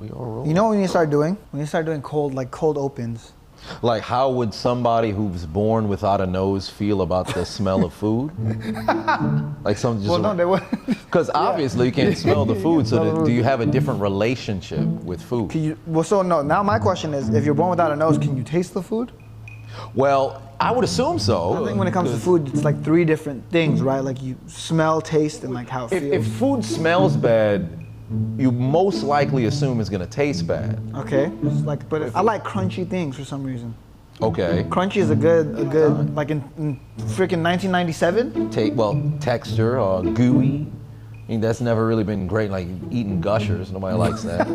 We are rolling. You know what we need to start doing? We need to start doing cold opens. Like, how would somebody who's born without a nose feel about the smell of food? Like something just. Well, no, they would. Because obviously you can't smell the food. So do you have a different relationship with food? Now my question is, if you're born without a nose, can you taste the food? Well, I would assume so. I think when it comes to food, it's like 3 different things, right? Like you smell, taste, and like how it feels. If food smells bad, you most likely assume it's gonna taste bad. Okay, it's like, but I like crunchy things for some reason. Okay. Crunchy is a good like in freaking 1997. Texture or gooey. I mean, that's never really been great. Like eating Gushers, nobody likes that.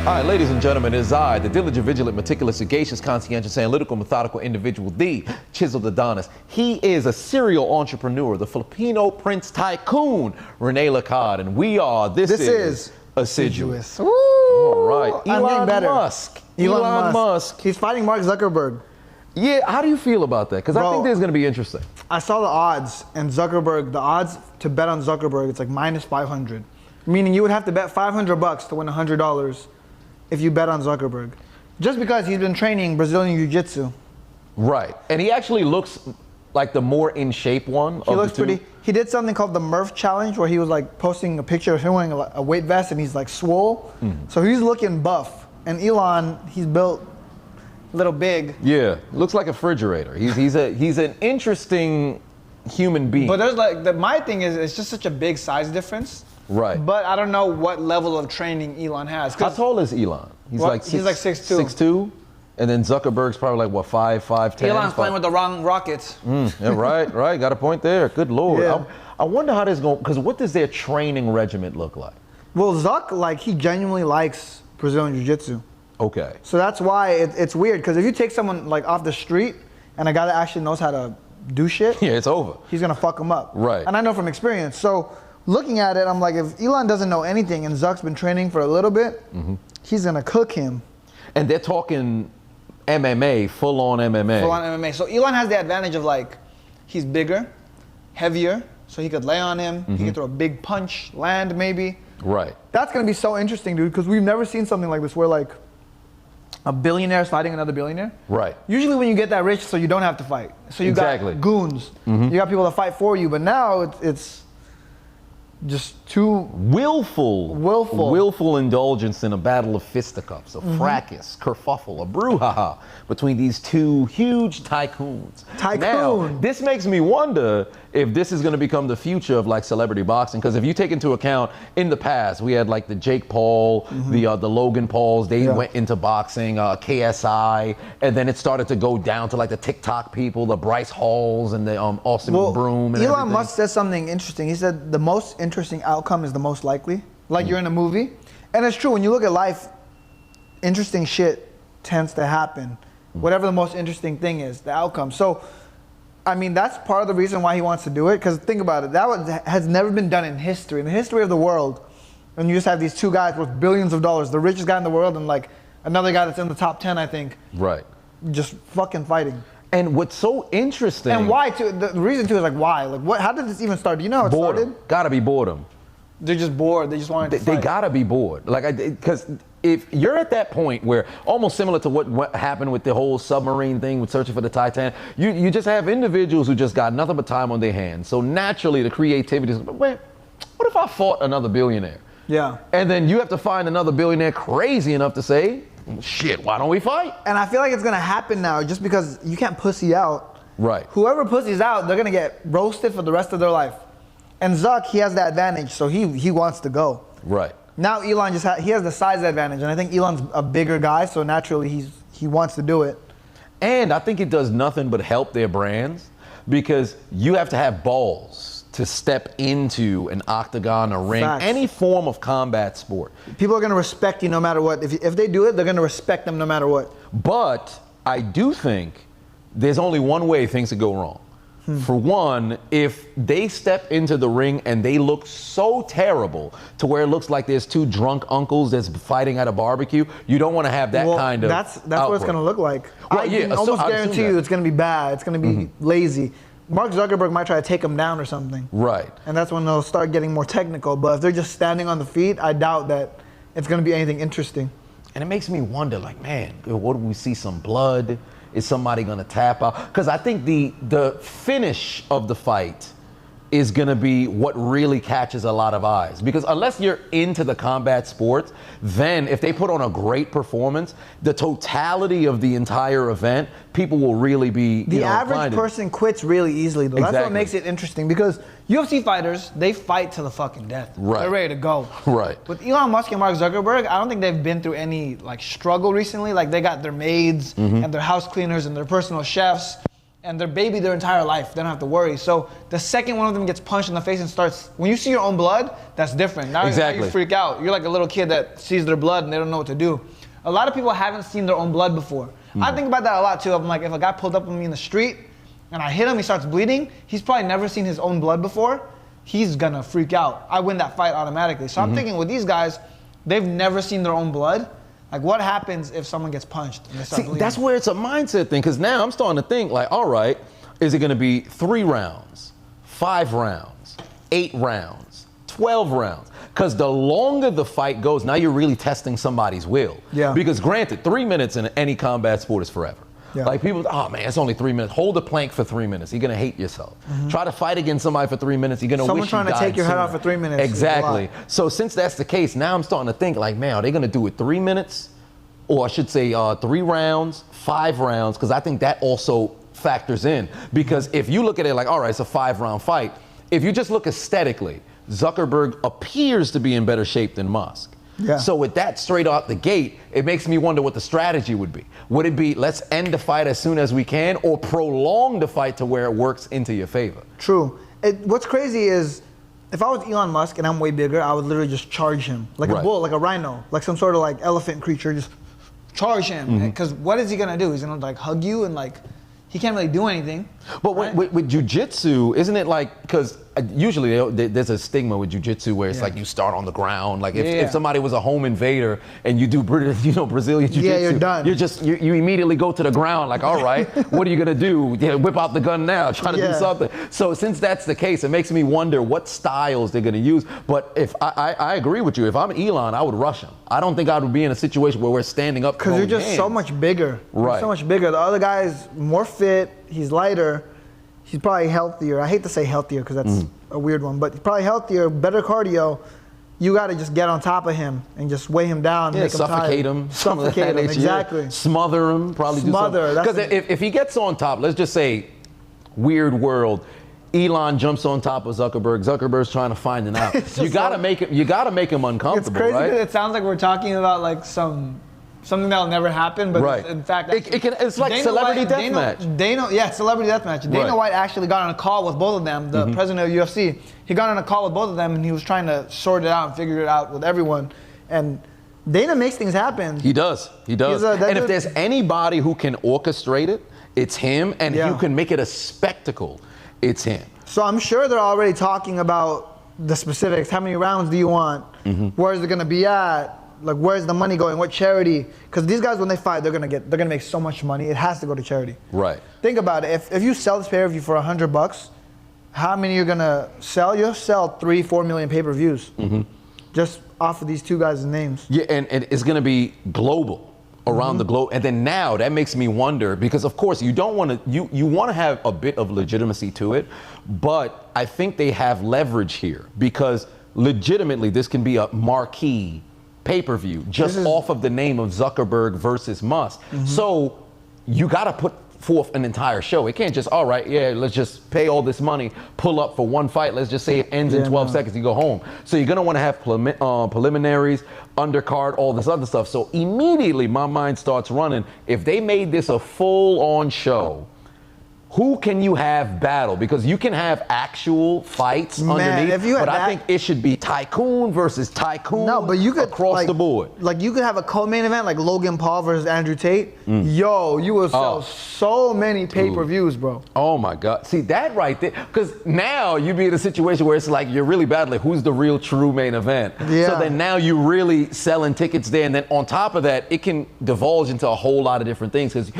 All right, ladies and gentlemen, it is I, the diligent, vigilant, meticulous, sagacious, conscientious, analytical, methodical individual, the chiseled Adonis. He is a serial entrepreneur, the Filipino Prince Tycoon, Rene Lacard, and we are, this is Assiduous. Woo! All right, I'm getting Musk. Elon Musk. He's fighting Mark Zuckerberg. Yeah, how do you feel about that? Because I think this is going to be interesting. I saw the odds, and Zuckerberg, the odds to bet on Zuckerberg, it's like minus 500. Meaning you would have to bet $500 to win $100 if you bet on Zuckerberg. Just because he's been training Brazilian Jiu-Jitsu. Right, and he actually looks like the more in shape one. He looks pretty. He did something called the Murph Challenge where he was like posting a picture of him wearing a weight vest and he's like swole. So he's looking buff. And Elon, he's built a little big. Yeah, looks like a refrigerator. He's an interesting human being. But there's like, my thing is, it's just such a big size difference. Right. But I don't know what level of training Elon has. How tall is Elon? He's like 6'2". 6'2", and then Zuckerberg's probably like what, 5'10". Elon's playing with the wrong rockets. Yeah, right. Got a point there. Good Lord. Yeah. I wonder how this is going. Because what does their training regimen look like? Well, Zuck, like, he genuinely likes Brazilian Jiu-Jitsu. Okay. So that's why it's weird. Because if you take someone like off the street and a guy that actually knows how to do shit, yeah, it's over. He's gonna fuck him up. Right. And I know from experience. So looking at it, I'm like, if Elon doesn't know anything and Zuck's been training for a little bit, he's gonna cook him. And they're talking MMA, full-on MMA. Full-on MMA. So Elon has the advantage of, like, he's bigger, heavier, so he could lay on him. He could throw a big punch, land maybe. Right. That's gonna be so interesting, dude, because we've never seen something like this where, like, a billionaire is fighting another billionaire. Right. Usually when you get that rich, so you don't have to fight. So you got goons. You got people that fight for you, but now it's just too willful indulgence in a battle of fisticuffs, a fracas, kerfuffle, a brouhaha between these two huge tycoons. Now, this makes me wonder if this is going to become the future of like celebrity boxing, because if you take into account in the past we had like the Jake Paul, the Logan Pauls, they went into boxing, KSI, and then it started to go down to like the TikTok people, the Bryce Halls and the Austin Broom and Elon everything. Musk said something interesting. He said the most interesting outcome is the most likely. Like you're in a movie, and it's true. When you look at life, interesting shit tends to happen. Whatever the most interesting thing is, the outcome. So, I mean, that's part of the reason why he wants to do it. Because think about it, has never been done in history. In the history of the world, and you just have these two guys worth billions of dollars, the richest guy in the world, and like another guy that's in the top 10, I think. Right. Just fucking fighting. And what's so interesting. And why too? The reason too is like why? Like what? How did this even start? Do you know how it started? Gotta be boredom. They're just bored. They just wanted to fight. They gotta be bored. Like, because if you're at that point where, almost similar to what happened with the whole submarine thing with searching for the Titanic, you just have individuals who just got nothing but time on their hands. So naturally the creativity is, wait, what if I fought another billionaire? Yeah. And then you have to find another billionaire crazy enough to say, shit, why don't we fight? And I feel like it's gonna happen now just because you can't pussy out. Right. Whoever pussies out, they're gonna get roasted for the rest of their life. And Zuck, he has the advantage, so he wants to go. Right. Now Elon he has the size advantage, and I think Elon's a bigger guy, so naturally he wants to do it. And I think it does nothing but help their brands, because you have to have balls to step into an octagon, a ring, any form of combat sport. People are gonna respect you no matter what. If they do it, they're gonna respect them no matter what. But I do think there's only one way things could go wrong. For one, if they step into the ring and they look so terrible to where it looks like there's two drunk uncles that's fighting at a barbecue, you don't want to have that kind of That's what it's going to look like. Well, I can almost guarantee you it's going to be bad. It's going to be lazy. Mark Zuckerberg might try to take him down or something. Right. And that's when they'll start getting more technical. But if they're just standing on the feet, I doubt that it's going to be anything interesting. And it makes me wonder, like, man, what do we see? Some blood? Is somebody gonna tap out? Because I think the finish of the fight is gonna be what really catches a lot of eyes. Because unless you're into the combat sports, then if they put on a great performance, the totality of the entire event, people will really be the average person quits really easily, though. Exactly. That's what makes it interesting, because UFC fighters, they fight to the fucking death. Right. They're ready to go. Right. With Elon Musk and Mark Zuckerberg, I don't think they've been through any like struggle recently. Like they got their maids and their house cleaners and their personal chefs and their baby their entire life. They don't have to worry. So the second one of them gets punched in the face and starts, when you see your own blood, that's different. Now you freak out. You're like a little kid that sees their blood and they don't know what to do. A lot of people haven't seen their own blood before. I think about that a lot too. I'm like, if a guy pulled up on me in the street and I hit him, he starts bleeding, he's probably never seen his own blood before. He's gonna freak out. I win that fight automatically. So I'm thinking with these guys, they've never seen their own blood. Like, what happens if someone gets punched and they start bleeding? That's where it's a mindset thing, because now I'm starting to think, like, all right, is it going to be 3 rounds, 5 rounds, 8 rounds, 12 rounds? Because the longer the fight goes, now you're really testing somebody's will. Yeah. Because granted, 3 minutes in any combat sport is forever. Yeah. Like people, oh man, it's only 3 minutes. Hold a plank for 3 minutes. You're gonna hate yourself. Try to fight against somebody for 3 minutes. You're gonna Someone wish you died trying to take your head sooner. off for 3 minutes. Exactly. So since that's the case, now I'm starting to think like, man, are they gonna do it 3 minutes? Or I should say 3 rounds, 5 rounds, because I think that also factors in. Because if you look at it like, all right, it's a 5-round fight. If you just look aesthetically, Zuckerberg appears to be in better shape than Musk. Yeah. So with that straight out the gate, it makes me wonder what the strategy would be. Would it be, let's end the fight as soon as we can, or prolong the fight to where it works into your favor? True. What's crazy is, if I was Elon Musk and I'm way bigger, I would literally just charge him. Like a bull, like a rhino, like some sort of like elephant creature, just charge him. Because what is he gonna do? He's gonna like hug you and like, he can't really do anything. But right? with jiu-jitsu, isn't it like, because usually there's a stigma with jiu-jitsu where it's like you start on the ground. Like if somebody was a home invader and you do Brazilian jiu-jitsu, you're done. You immediately go to the ground like, all right, what are you gonna do? Yeah, whip out the gun now, try to do something. So since that's the case, it makes me wonder what styles they're gonna use. But if I agree with you, if I'm Elon, I would rush him. I don't think I would be in a situation where we're standing up. Because you're just so much bigger. Right. You're so much bigger. The other guy's more fit, he's lighter, he's probably healthier. I hate to say healthier because that's a weird one, but he's probably healthier, better cardio. You got to just get on top of him and just weigh him down. Yeah, make suffocate him. Suffocate him, exactly. Smother him, probably do something. Because if he gets on top, let's just say, weird world, Elon jumps on top of Zuckerberg. Zuckerberg's trying to find him out. You gotta make him uncomfortable, it's crazy right? It sounds like we're talking about like something that'll never happen, but in fact, it's like celebrity deathmatch. Celebrity deathmatch. Dana White actually got on a call with both of them, the president of UFC. He got on a call with both of them, and he was trying to sort it out and figure it out with everyone. And Dana makes things happen. He does. And if there's anybody who can orchestrate it, it's him, and who can make it a spectacle, it's him. So I'm sure they're already talking about the specifics. How many rounds do you want? Where is it gonna be at? Like, where's the money going? What charity? Because these guys, when they fight, they're gonna make so much money. It has to go to charity. Right. Think about it. If you sell this pay-per-view for $100, how many you're gonna sell? You'll sell 3-4 million pay-per-views just off of these two guys' names. Yeah, and it's gonna be global. Around the globe. And then now that makes me wonder, because of course you don't want to, you want to have a bit of legitimacy to it, but I think they have leverage here because legitimately this can be a marquee pay-per-view just off of the name of Zuckerberg versus Musk. So you got to put forth an entire show. It can't just, all right, let's just pay all this money, pull up for one fight. Let's just say it ends in 12 seconds, you go home. So you're going to want to have preliminaries, undercard, all this other stuff. So immediately my mind starts running. If they made this a full-on show, who can you have battle? Because you can have actual fights underneath, if you had but I think it should be tycoon versus tycoon but you could, across the board. Like you could have a co-main event like Logan Paul versus Andrew Tate. Yo, you will sell so many pay-per-views, bro. Oh my God. See, that right there, because now you be in a situation where it's like you're really battling who's the real true main event. Yeah. So then now you're really selling tickets there, and then on top of that, it can divulge into a whole lot of different things because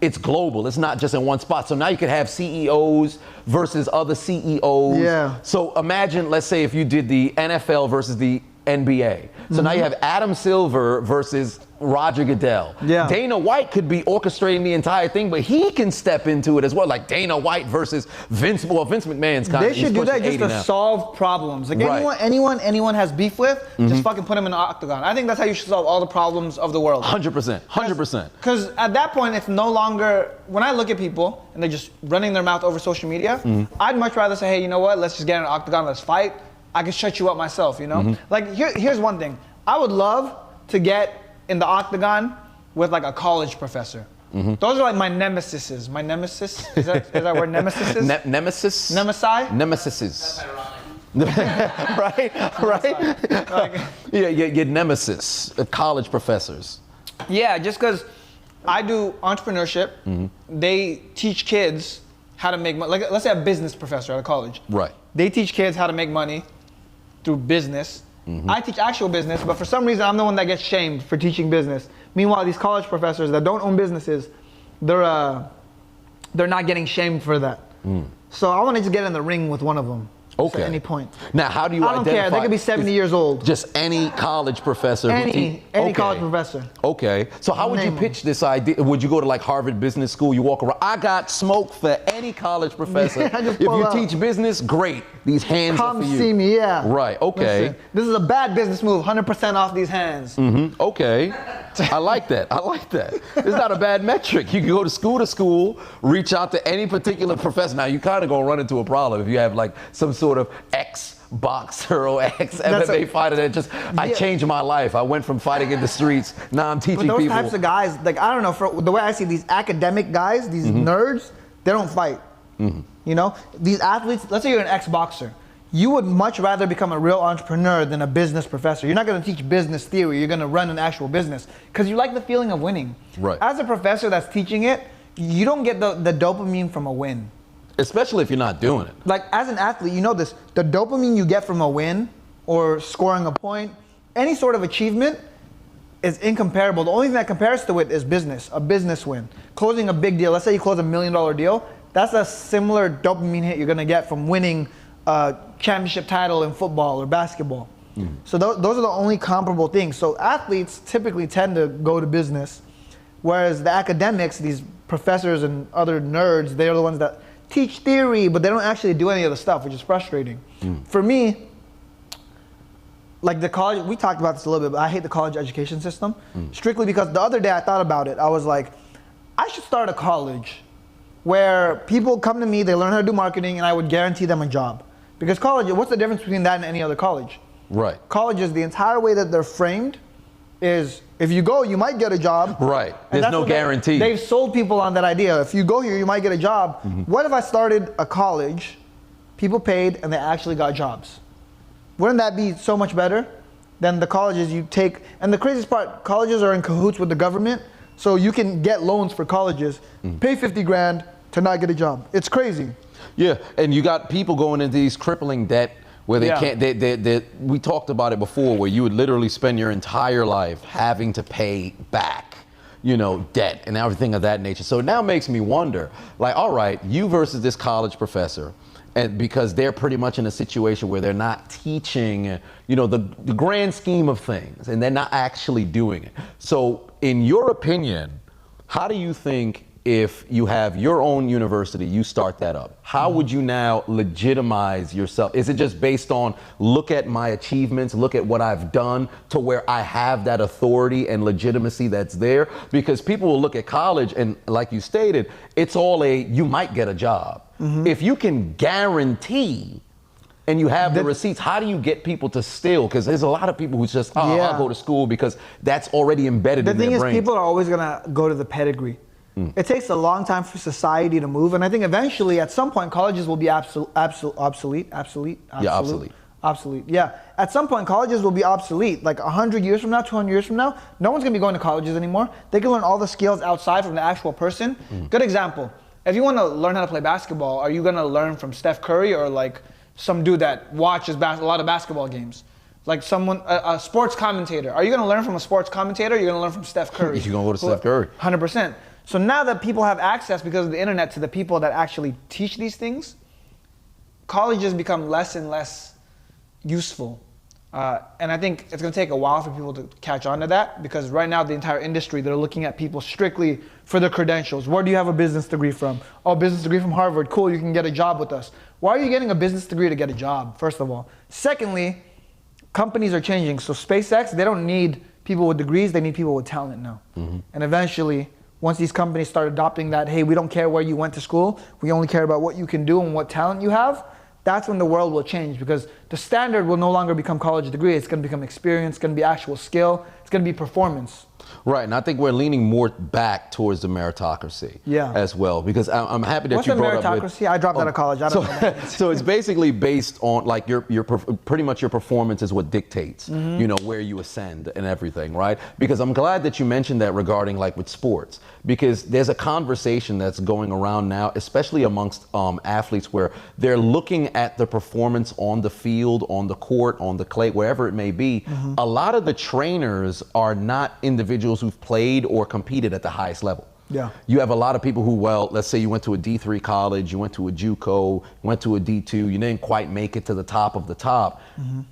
it's global. It's not just in one spot. So now you could have CEOs versus other CEOs. Yeah. So imagine, let's say, if you did the NFL versus the NBA. So now you have Adam Silver versus Roger Goodell. Yeah. Dana White could be orchestrating the entire thing, but he can step into it as well. Like Dana White versus Vince McMahon's kind of. They should do that just to solve problems. Like anyone has beef with, just fucking put them in an octagon. I think that's how you should solve all the problems of the world. 100%. Because at that point, it's no longer, when I look at people and they're just running their mouth over social media, I'd much rather say, hey, you know what? Let's just get in an octagon, let's fight. I can shut you up myself, you know? Like, here's one thing. I would love to get in the octagon with like a college professor. Those are like my nemesises. My nemesis? Is that word nemesis? Nemesis? Nemesi? Nemesises. Right? Like, your nemesis, college professors. Yeah, just because I do entrepreneurship, they teach kids how to make money. Like, let's say a business professor at a college. Right. They teach kids how to make money through business. I teach actual business, but for some reason I'm the one that gets shamed for teaching business. Meanwhile, these college professors that don't own businesses, they're not getting shamed for that. So I want to just get in the ring with one of them. Okay. At any point. Now, how do you I don't care. They could be 70 years old. Just any college professor. Any college professor. Okay. So how would you pitch this idea? Would you go to like Harvard Business School? You walk around. I got smoke for any college professor. If you teach business, great. These hands are for you. Come see me, yeah. Right. Okay. Listen, this is a bad business move. 100% off these hands. Okay. I like that. It's not a bad metric. You can go to school, reach out to any particular professor. Now, you kind of gonna run into a problem if you have like some sort of ex-boxer or ex-MMA fighter that just, I changed my life. I went from fighting in the streets, now I'm teaching people. But those types of guys, like, I don't know, for the way I see these academic guys, these nerds, they don't fight. You know? These athletes, let's say you're an ex-boxer. You would much rather become a real entrepreneur than a business professor. You're not going to teach business theory. You're going to run an actual business because you like the feeling of winning. Right. As a professor that's teaching it, you don't get the dopamine from a win. Especially if you're not doing it. Like, as an athlete, you know this. The dopamine you get from a win or scoring a point, any sort of achievement is incomparable. The only thing that compares to it is business, a business win. Closing a big deal. Let's say you close $1 million deal. That's a similar dopamine hit you're going to get from winning a championship title in football or basketball. So those are the only comparable things. So athletes typically tend to go to business, whereas the academics, these professors and other nerds, they're the ones that teach theory, but they don't actually do any of the stuff, which is frustrating. For me, like the college, we talked about this a little bit, but I hate the college education system, strictly because the other day I thought about it. I was like, I should start a college where people come to me, they learn how to do marketing, and I would guarantee them a job. Because college, what's the difference between that and any other college? Right. Colleges, the entire way that they're framed is, if you go, you might get a job. Right. There's no guarantee. They've sold people on that idea. If you go here, you might get a job. What if I started a college, people paid, and they actually got jobs? Wouldn't that be so much better than the colleges you take? And the craziest part, colleges are in cahoots with the government, so you can get loans for colleges, pay 50 grand to not get a job. It's crazy. Yeah, and you got people going into these crippling debt where they can't, we talked about it before, where you would literally spend your entire life having to pay back, you know, debt and everything of that nature. So it now makes me wonder, like, all right, you versus this college professor, and because they're pretty much in a situation where they're not teaching, you know, the grand scheme of things, and they're not actually doing it. So in your opinion, how do you think, if you have your own university, you start that up, how would you now legitimize yourself? Is it just based on, look at my achievements, look at what I've done, to where I have that authority and legitimacy that's there? Because people will look at college and, like you stated, it's all you might get a job. If you can guarantee and you have the receipts, how do you get people to still? Because there's a lot of people who just, I'll go to school because that's already embedded in their brain. The thing is, people are always gonna go to the pedigree. It takes a long time for society to move, and I think eventually, at some point, colleges will be obsolete. Yeah, at some point, colleges will be obsolete. Like 100 years from now, 200 years from now, no one's gonna be going to colleges anymore. They can learn all the skills outside from the actual person. Good example. If you want to learn how to play basketball, are you gonna learn from Steph Curry or like some dude that watches a lot of basketball games? Like someone, a sports commentator. Are you gonna learn from a sports commentator or are you gonna learn from Steph Curry? You're gonna go to Steph Curry. 100%. So now that people have access because of the internet to the people that actually teach these things, colleges become less and less useful. And I think it's gonna take a while for people to catch on to that, because right now the entire industry, they're looking at people strictly for their credentials. Where do you have a business degree from? Oh, business degree from Harvard, cool, you can get a job with us. Why are you getting a business degree to get a job, first of all? Secondly, companies are changing. So SpaceX, they don't need people with degrees, they need people with talent now. And eventually, once these companies start adopting that, hey, we don't care where you went to school, we only care about what you can do and what talent you have, that's when the world will change, because the standard will no longer become college degree, it's gonna become experience, it's gonna be actual skill, it's gonna be performance. Right, and I think we're leaning more back towards the meritocracy as well, because I'm happy that you brought up meritocracy? I dropped out of college, I don't know that. So it's basically based on like pretty much your performance is what dictates, you know, where you ascend and everything, right? Because I'm glad that you mentioned that regarding like with sports, because there's a conversation that's going around now, especially amongst athletes, where they're looking at the performance on the field, on the court, on the clay, wherever it may be. A lot of the trainers are not individuals who've played or competed at the highest level. Yeah. You have a lot of people who, well, let's say you went to a D3 college, you went to a JUCO, went to a D2, you didn't quite make it to the top of the top.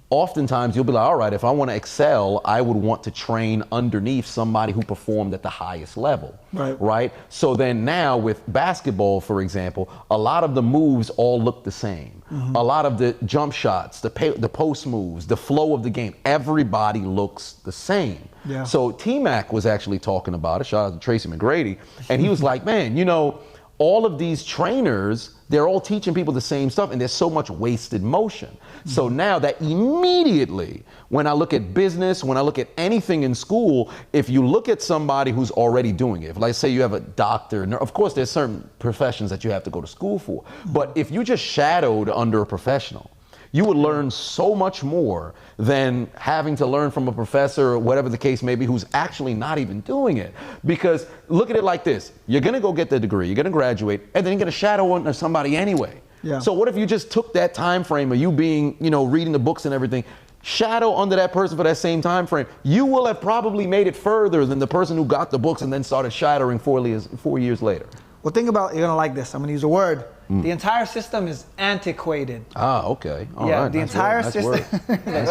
Oftentimes you'll be like, all right, if I want to excel, I would want to train underneath somebody who performed at the highest level, right? So then now with basketball, for example, a lot of the moves all look the same. A lot of the jump shots, the post moves, the flow of the game, everybody looks the same. So T-Mac was actually talking about it, shout out to Tracy McGrady, and he was like, man, you know, all of these trainers, they're all teaching people the same stuff, and there's so much wasted motion. So now that immediately, when I look at business, when I look at anything in school, if you look at somebody who's already doing it, if like say you have a doctor, of course there's certain professions that you have to go to school for, but if you just shadowed under a professional, you would learn so much more than having to learn from a professor or whatever the case may be who's actually not even doing it. Because look at it like this, you're gonna go get the degree, you're gonna graduate, and then you're gonna shadow under somebody anyway. So what if you just took that time frame of you being, you know, reading the books and everything, shadow under that person for that same time frame, you will have probably made it further than the person who got the books and then started shadowing 4 years later. Well, think about, you're gonna like this, I'm gonna use a word. The entire system is antiquated. Ah, okay. All yeah, right. the entire system. Nice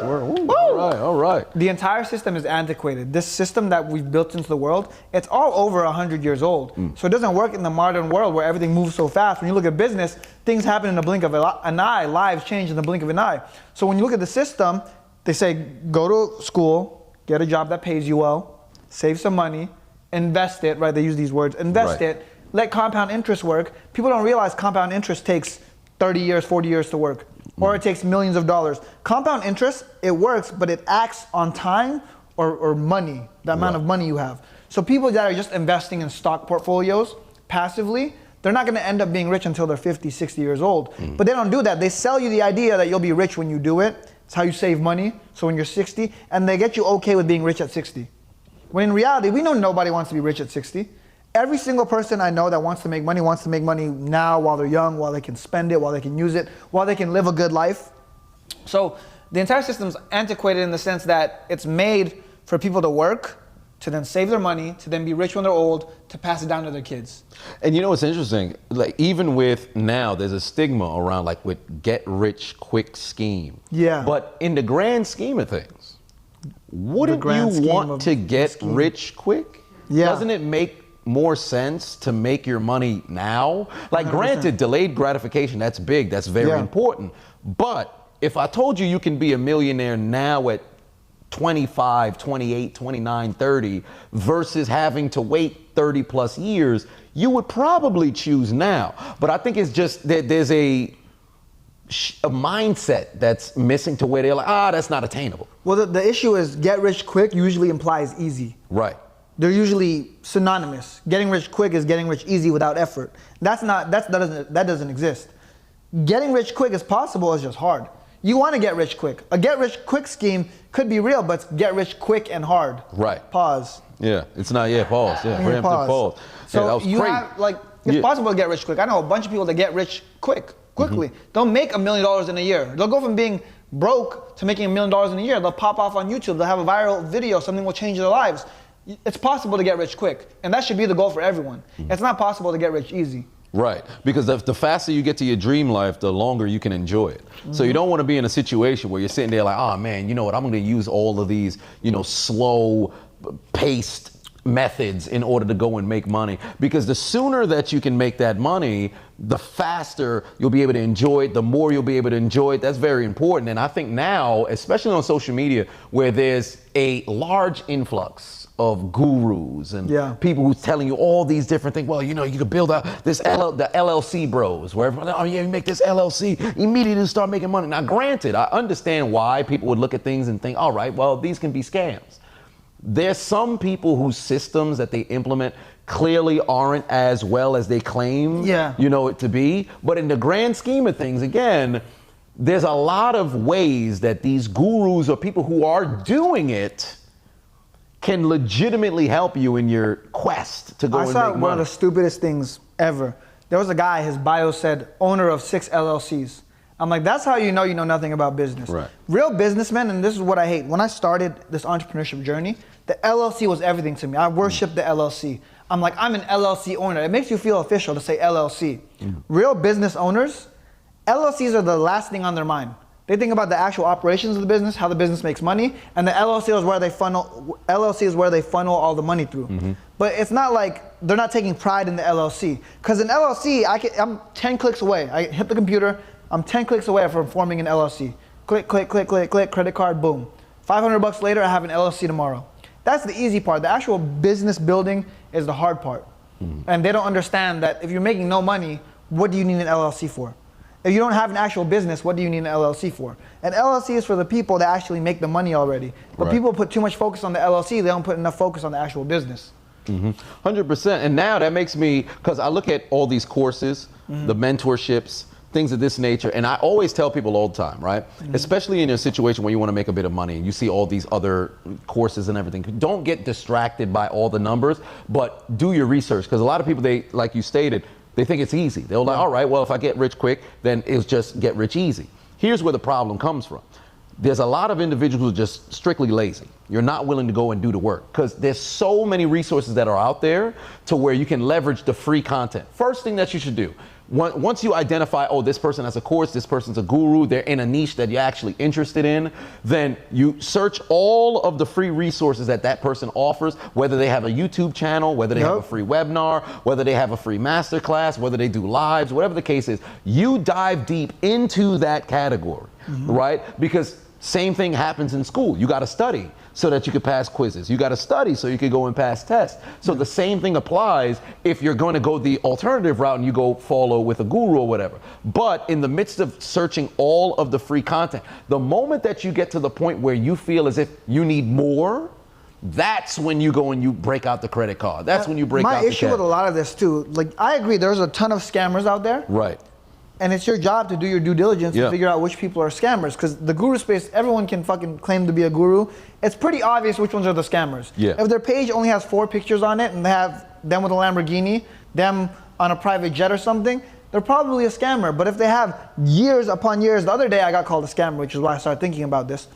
word. All right. The entire system is antiquated. This system that we've built into the world, it's all over 100 years old. So it doesn't work in the modern world where everything moves so fast. When you look at business, things happen in the blink of an eye. Lives change in the blink of an eye. So when you look at the system, they say, go to school, get a job that pays you well, save some money, invest it, right? They use these words, invest it. Let compound interest work. People don't realize compound interest takes 30 years, 40 years to work, or it takes millions of dollars. Compound interest, it works, but it acts on time or money, the amount of money you have. So people that are just investing in stock portfolios passively, they're not gonna end up being rich until they're 50, 60 years old. But they don't do that. They sell you the idea that you'll be rich when you do it. It's how you save money, so when you're 60, and they get you okay with being rich at 60. When in reality, we know nobody wants to be rich at 60. Every single person I know that wants to make money now while they're young, while they can spend it, while they can use it, while they can live a good life. So the entire system's antiquated in the sense that it's made for people to work, to then save their money, to then be rich when they're old, to pass it down to their kids. And you know what's interesting? Like even with now, there's a stigma around like with get rich quick scheme. Yeah. But in the grand scheme of things, wouldn't you want to get rich quick? Yeah. Doesn't it make more sense to make your money now? Like 100%. Granted, delayed gratification, that's big, that's very important. But if I told you can be a millionaire now at 25, 28, 29, 30 versus having to wait 30 plus years, you would probably choose now. But I think it's just that there's a mindset that's missing to where they're like, that's not attainable. Well, the issue is get rich quick usually implies easy. Right. they're usually synonymous. Getting rich quick is getting rich easy without effort. That doesn't exist. Getting rich quick is possible, it's just hard. You want to get rich quick. A get rich quick scheme could be real, but it's get rich quick and hard. Right. Pause. Yeah, it's not yet. Pause. Yeah, preemptive pause. So yeah, that was you crazy. have, like, it's possible to get rich quick. I know a bunch of people that get rich quickly. They'll make $1 million in a year. They'll go from being broke to making $1 million in a year. They'll pop off on YouTube. They'll have a viral video. Something will change their lives. It's possible to get rich quick, and that should be the goal for everyone. It's not possible to get rich easy. Right, because the faster you get to your dream life, the longer you can enjoy it. So you don't want to be in a situation where you're sitting there like, oh man, you know what, I'm going to use all of these, slow paced methods in order to go and make money. Because the sooner that you can make that money, the faster you'll be able to enjoy it, the more you'll be able to enjoy it. That's very important. And I think now, especially on social media, where there's a large influx of gurus and people who's telling you all these different things. Well, you could build out this the LLC bros, where everyone, oh yeah, you make this LLC, immediately start making money. Now, granted, I understand why people would look at things and think, all right, well, these can be scams. There's some people whose systems that they implement clearly aren't as well as they claim, it to be. But in the grand scheme of things, again, there's a lot of ways that these gurus or people who are doing it can legitimately help you in your quest to go and make money. I saw one of the stupidest things ever. There was a guy, his bio said, owner of 6 LLCs. I'm like, that's how you know nothing about business. Right. Real businessmen, and this is what I hate. When I started this entrepreneurship journey, the LLC was everything to me. I worshiped the LLC. I'm like, I'm an LLC owner. It makes you feel official to say LLC. Real business owners, LLCs are the last thing on their mind. They think about the actual operations of the business, how the business makes money, and the LLC is where they funnel all the money through. But it's not like they're not taking pride in the LLC. Because an LLC, I'm 10 clicks away. I hit the computer, I'm 10 clicks away from forming an LLC. Click, click, click, click, click, credit card, boom. $500 later, I have an LLC tomorrow. That's the easy part. The actual business building is the hard part. And they don't understand that if you're making no money, what do you need an LLC for? If you don't have an actual business, what do you need an LLC for? An LLC is for the people that actually make the money already. But people put too much focus on the LLC, they don't put enough focus on the actual business. 100%. And now that makes me, because I look at all these courses, the mentorships, things of this nature, and I always tell people all the time, right? Especially in a situation where you want to make a bit of money and you see all these other courses and everything, don't get distracted by all the numbers, but do your research. Because a lot of people, they, like you stated, they think it's easy. They're like, all right, well, if I get rich quick, then it's just get rich easy. Here's where the problem comes from. There's a lot of individuals who are just strictly lazy. You're not willing to go and do the work because there's so many resources that are out there to where you can leverage the free content. First thing that you should do, once you identify, oh, this person has a course, this person's a guru, they're in a niche that you're actually interested in, then you search all of the free resources that that person offers, whether they have a YouTube channel, whether they have a free webinar, whether they have a free masterclass, whether they do lives, whatever the case is, you dive deep into that category, right? Because same thing happens in school. You got to study so that you could pass quizzes. You got to study so you could go and pass tests. So the same thing applies if you're going to go the alternative route and you go follow with a guru or whatever. But in the midst of searching all of the free content, the moment that you get to the point where you feel as if you need more, that's when you go and you break out the credit card. That's when you break out the cash. My issue with a lot of this too, like I agree, there's a ton of scammers out there. Right. And it's your job to do your due diligence and figure out which people are scammers. Because the guru space, everyone can fucking claim to be a guru. It's pretty obvious which ones are the scammers. If their page only has 4 pictures on it and they have them with a Lamborghini, them on a private jet or something, they're probably a scammer. But if they have years upon years, the other day I got called a scammer, which is why I started thinking about this.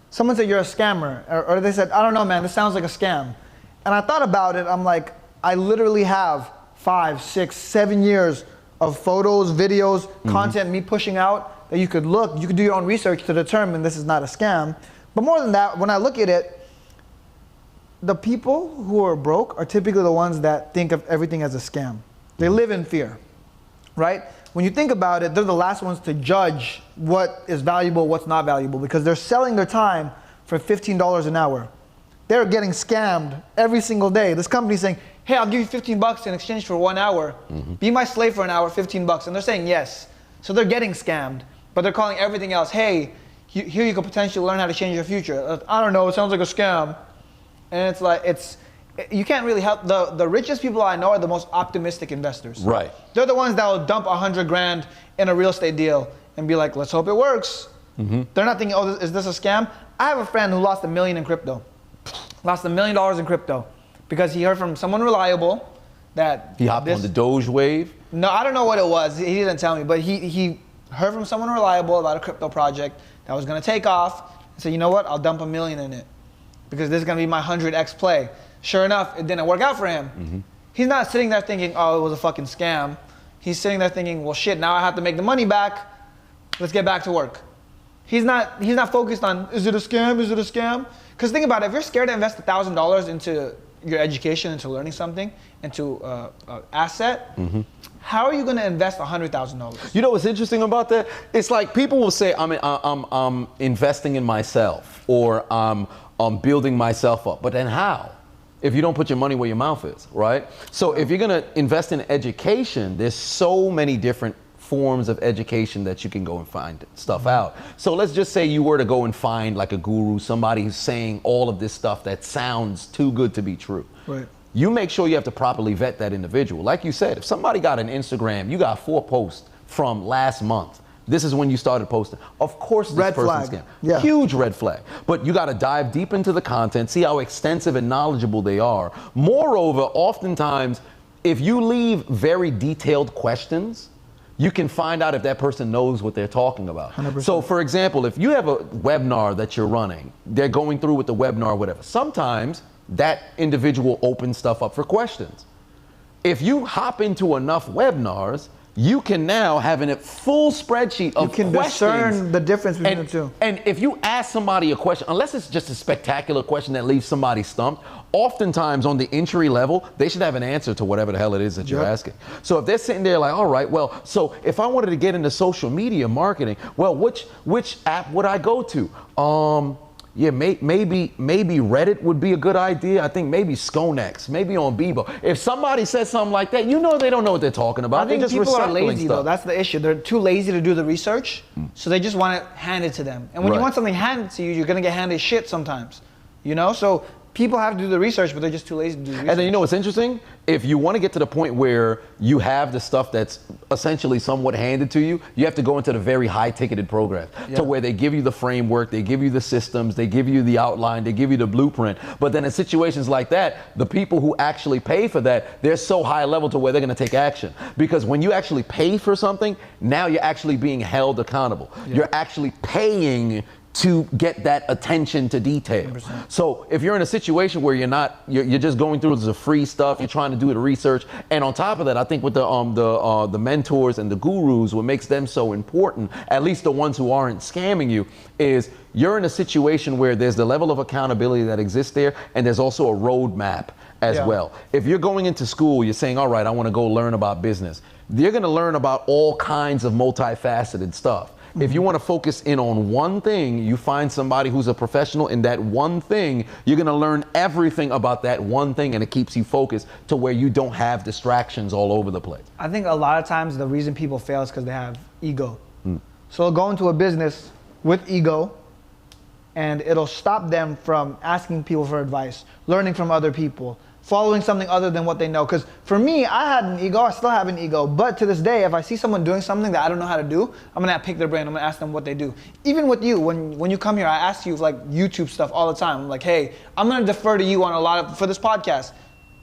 Someone said, you're a scammer. Or they said, I don't know, man, this sounds like a scam. And I thought about it. I'm like, I literally have 5, 6, 7 years of photos, videos, content, me pushing out that you could look, you could do your own research to determine this is not a scam. But more than that, when I look at it, the people who are broke are typically the ones that think of everything as a scam. They live in fear, right? When you think about it, they're the last ones to judge what is valuable, what's not valuable, because they're selling their time for $15 an hour. They're getting scammed every single day. This company's saying, hey, I'll give you $15 in exchange for 1 hour. Be my slave for an hour, $15. And they're saying yes. So they're getting scammed, but they're calling everything else, hey, here you could potentially learn how to change your future. I don't know, it sounds like a scam. And it's like, it's you can't really help. The richest people I know are the most optimistic investors. Right. They're the ones that will dump $100,000 in a real estate deal and be like, let's hope it works. They're not thinking, oh, is this a scam? I have a friend who lost $1 million in crypto. Lost $1 million in crypto because he heard from someone reliable that he hopped on the Doge wave. No, I don't know what it was. He didn't tell me, but he heard from someone reliable about a crypto project that was going to take off. And said, you know what? I'll dump $1 million in it because this is going to be my 100x play. Sure enough, it didn't work out for him. He's not sitting there thinking, oh, it was a fucking scam. He's sitting there thinking, well, shit, now I have to make the money back. Let's get back to work. He's not focused on, is it a scam? Is it a scam? Because think about it, if you're scared to invest $1,000 into your education, into learning something, into an asset, how are you going to invest $100,000? You know what's interesting about that? It's like people will say, I'm investing in myself, or I'm building myself up. But then how? If you don't put your money where your mouth is, right? So if you're going to invest in education, there's so many different forms of education that you can go and find stuff out. So let's just say you were to go and find like a guru, somebody who's saying all of this stuff that sounds too good to be true. Right. You make sure you have to properly vet that individual. Like you said, if somebody got an Instagram, you got 4 posts from last month. This is when you started posting. Of course, this person's scam. Yeah. Huge red flag. But you got to dive deep into the content, see how extensive and knowledgeable they are. Moreover, oftentimes, if you leave very detailed questions, you can find out if that person knows what they're talking about. 100%. So for example, if you have a webinar that you're running, they're going through with the webinar or whatever, sometimes that individual opens stuff up for questions. If you hop into enough webinars, you can now have a full spreadsheet of questions. You can discern the difference between the two. And if you ask somebody a question, unless it's just a spectacular question that leaves somebody stumped, oftentimes on the entry level, they should have an answer to whatever the hell it is that you're asking. So if they're sitting there like, all right, well, so if I wanted to get into social media marketing, well, which app would I go to? Yeah, maybe Reddit would be a good idea. I think maybe Skonex, maybe on Bebo. If somebody says something like that, you know they don't know what they're talking about. I think they're just people are lazy stuff. though. That's the issue. They're too lazy to do the research, so they just want it handed to them. And when you want something handed to you, you're gonna get handed shit sometimes. You know, so people have to do the research, but they're just too lazy to do the research. And then you know what's interesting? If you want to get to the point where you have the stuff that's essentially somewhat handed to you, you have to go into the very high-ticketed programs to where they give you the framework, they give you the systems, they give you the outline, they give you the blueprint. But then in situations like that, the people who actually pay for that, they're so high level to where they're going to take action. Because when you actually pay for something, now you're actually being held accountable. You're actually paying to get that attention to detail. 100%. So if you're in a situation where you're just going through the free stuff, you're trying to do the research, and on top of that, I think with the mentors and the gurus, what makes them so important, at least the ones who aren't scamming you, is you're in a situation where there's the level of accountability that exists there, and there's also a roadmap as well. If you're going into school, you're saying, all right, I want to go learn about business. You're going to learn about all kinds of multifaceted stuff. If you want to focus in on one thing, you find somebody who's a professional in that one thing, you're going to learn everything about that one thing, and it keeps you focused to where you don't have distractions all over the place. I think a lot of times the reason people fail is because they have ego. So they'll go into a business with ego, and it'll stop them from asking people for advice, learning from other people, following something other than what they know. Because for me, I had an ego, I still have an ego, but to this day, if I see someone doing something that I don't know how to do, I'm gonna pick their brain, I'm gonna ask them what they do. Even with you, when you come here, I ask you like YouTube stuff all the time. I'm like, hey, I'm gonna defer to you on a lot of, for this podcast,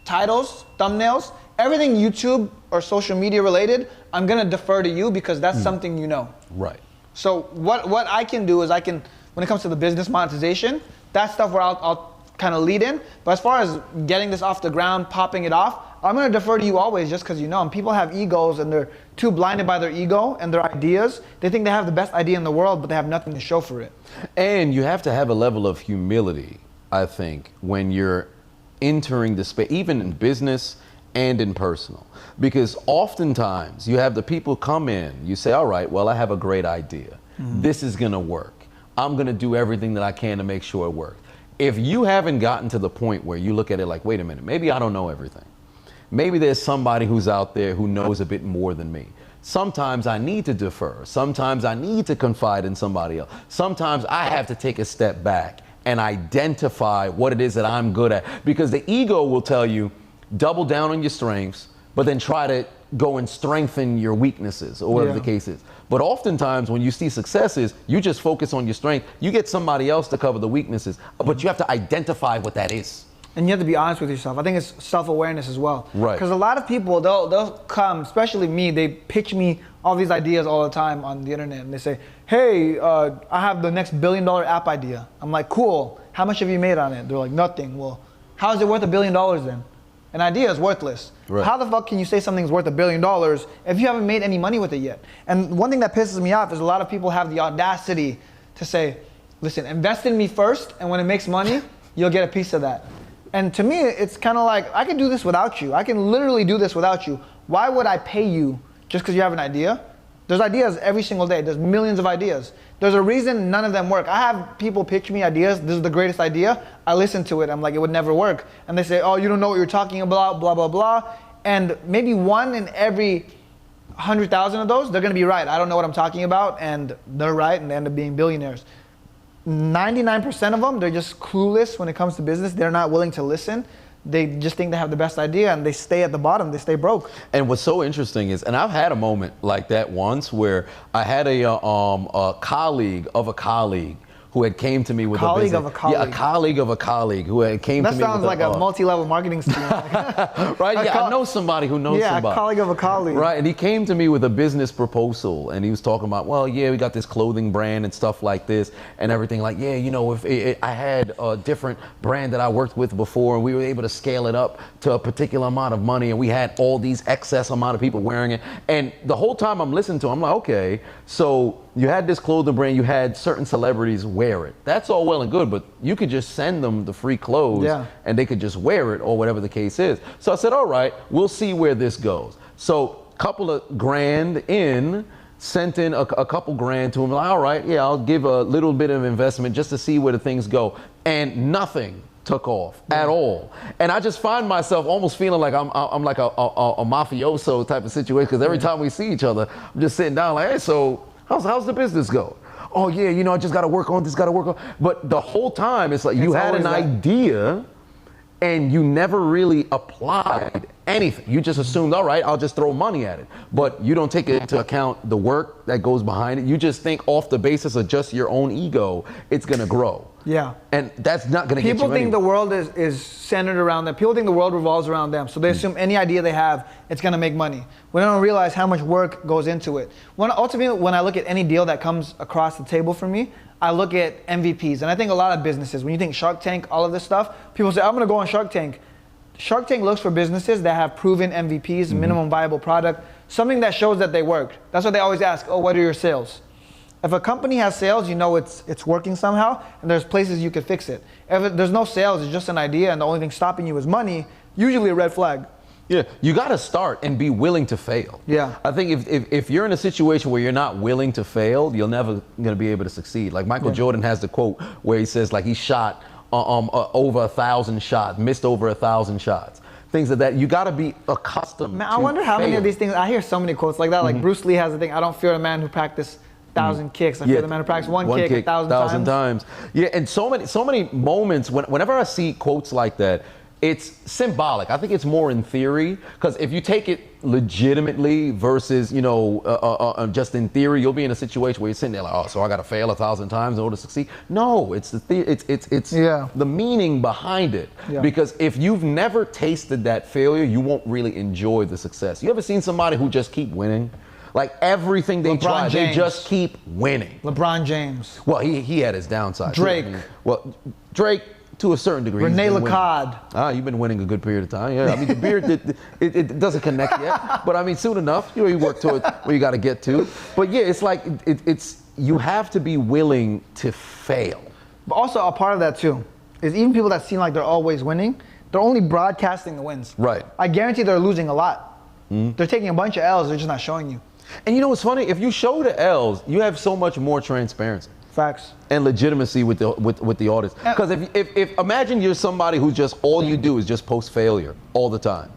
titles, thumbnails, everything YouTube or social media related, I'm gonna defer to you because that's something you know. Right. So what I can do is I can, when it comes to the business monetization, that's stuff where I'll kind of lead in. But as far as getting this off the ground, popping it off, I'm going to defer to you always just because you know. And people have egos and they're too blinded by their ego and their ideas. They think they have the best idea in the world, but they have nothing to show for it. And you have to have a level of humility, I think, when you're entering the space, even in business and in personal. Because oftentimes you have the people come in, you say, all right, well, I have a great idea. This is going to work. I'm going to do everything that I can to make sure it works. If you haven't gotten to the point where you look at it like, wait a minute, maybe I don't know everything. Maybe there's somebody who's out there who knows a bit more than me. Sometimes I need to defer. Sometimes I need to confide in somebody else. Sometimes I have to take a step back and identify what it is that I'm good at. Because the ego will tell you, double down on your strengths, but then try to go and strengthen your weaknesses or whatever the case is. But oftentimes when you see successes, you just focus on your strength. You get somebody else to cover the weaknesses, but you have to identify what that is. And you have to be honest with yourself. I think it's self-awareness as well. Right. Because a lot of people, they'll come, especially me, they pitch me all these ideas all the time on the internet. And they say, hey, I have the next $1 billion app idea. I'm like, cool. How much have you made on it? They're like, nothing. Well, how is it worth $1 billion then? An idea is worthless. Right. How the fuck can you say something's worth $1 billion if you haven't made any money with it yet? And one thing that pisses me off is a lot of people have the audacity to say, listen, invest in me first, and when it makes money, you'll get a piece of that. And to me, it's kind of like, I can do this without you. I can literally do this without you. Why would I pay you just because you have an idea? There's ideas every single day. There's millions of ideas. There's a reason none of them work. I have people pitch me ideas. This is the greatest idea. I listen to it. I'm like, it would never work. And they say, oh, you don't know what you're talking about, blah, blah, blah. And maybe one in every 100,000 of those, they're going to be right. I don't know what I'm talking about. And they're right, and they end up being billionaires. 99% of them, they're just clueless when it comes to business. They're not willing to listen. They just think they have the best idea, and they stay at the bottom. They stay broke. And what's so interesting is, and I've had a moment like that once where I had a colleague of a colleague who had came to me with a business. Of a colleague. Yeah, a colleague of a colleague who had came to me with That sounds like a multi-level marketing scheme. Right? Yeah, I know somebody who knows somebody. Yeah, a colleague of a colleague. Right, and he came to me with a business proposal, and he was talking about, well, yeah, we got this clothing brand and stuff like this and everything. Like, yeah, you know, if I had a different brand that I worked with before, and we were able to scale it up to a particular amount of money, and we had all these excess amount of people wearing it. And the whole time I'm listening to him, I'm like, okay, so you had this clothing brand, you had certain celebrities wear it. That's all well and good, but you could just send them the free clothes and they could just wear it or whatever the case is. So I said, all right, we'll see where this goes. So couple of grand in, sent in a couple grand to him, like, all right, yeah, I'll give a little bit of investment just to see where the things go. And nothing took off at all. And I just find myself almost feeling like I'm like a mafioso type of situation, because every time we see each other, I'm just sitting down like, hey, so how's the business go? Oh yeah, you know, I just got to work on this, got to work on. But the whole time, it's like you had an idea and you never really applied anything. You just assumed, all right, I'll just throw money at it. But you don't take into account the work that goes behind it. You just think off the basis of just your own ego, it's going to grow. Yeah. And that's not going to get you People think anywhere. the world is centered around them. People think the world revolves around them. So they assume any idea they have, it's going to make money. We don't realize how much work goes into it. Ultimately, when I look at any deal that comes across the table for me, I look at MVPs. And I think a lot of businesses, when you think Shark Tank, all of this stuff, people say, I'm going to go on Shark Tank. Shark Tank looks for businesses that have proven MVPs, minimum viable product, something that shows that they worked. That's what they always ask, oh, what are your sales? If a company has sales, you know it's working somehow, and there's places you could fix it. If there's no sales, it's just an idea, and the only thing stopping you is money, usually a red flag. Yeah, you got to start and be willing to fail. Yeah. I think if you're in a situation where you're not willing to fail, you're never going to be able to succeed. Like Michael Jordan has the quote where he says, like, he shot over 1,000 shots, missed over 1,000 shots. Things of that. You got to be accustomed to I wonder how fail. many of these things, I hear so many quotes like that. Like Bruce Lee has the thing, I don't fear a man who practiced 1,000 kicks. I fear the man who practiced one kick 1,000 times. Yeah, and so many moments, whenever I see quotes like that, it's symbolic. I think it's more in theory, because if you take it legitimately versus, you know, just in theory, you'll be in a situation where you're sitting there like, oh, so I got to fail 1,000 times in order to succeed. No, it's the meaning behind it. Yeah. Because if you've never tasted that failure, you won't really enjoy the success. You ever seen somebody who just keep winning? Like everything they try, they just keep winning. LeBron James. Well, he had his downside. Drake. Well, Drake, to a certain degree. Rene Lacade. You've been winning a good period of time. Yeah, I mean, the beard, it doesn't connect yet. But I mean, soon enough, you know, you work to it where you got to get to. But yeah, it's like, you have to be willing to fail. But also a part of that too, is even people that seem like they're always winning, they're only broadcasting the wins. Right. I guarantee they're losing a lot. They're taking a bunch of L's, they're just not showing you. And you know what's funny? If you show the L's, you have so much more transparency. Facts. And legitimacy with the audience. Because if imagine you're somebody who just all you do is just post failure all the time.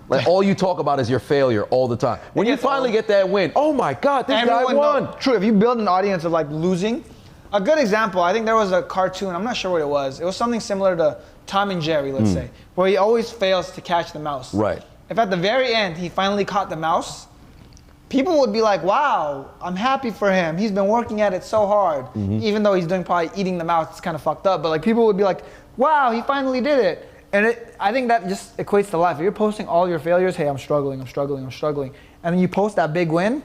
Like all you talk about is your failure all the time. When you finally get that win, oh my God, this guy won. True, if you build an audience of like losing, A good example, I think there was a cartoon, I'm not sure what it was. It was something similar to Tom and Jerry, let's say, where he always fails to catch the mouse. Right. If at the very end he finally caught the mouse, people would be like, wow, I'm happy for him. He's been working at it so hard. Even though he's doing probably eating the mouse, it's kind of fucked up. But like people would be like, wow, he finally did it. And I think that just equates to life. If you're posting all your failures, hey, I'm struggling, and then you post that big win,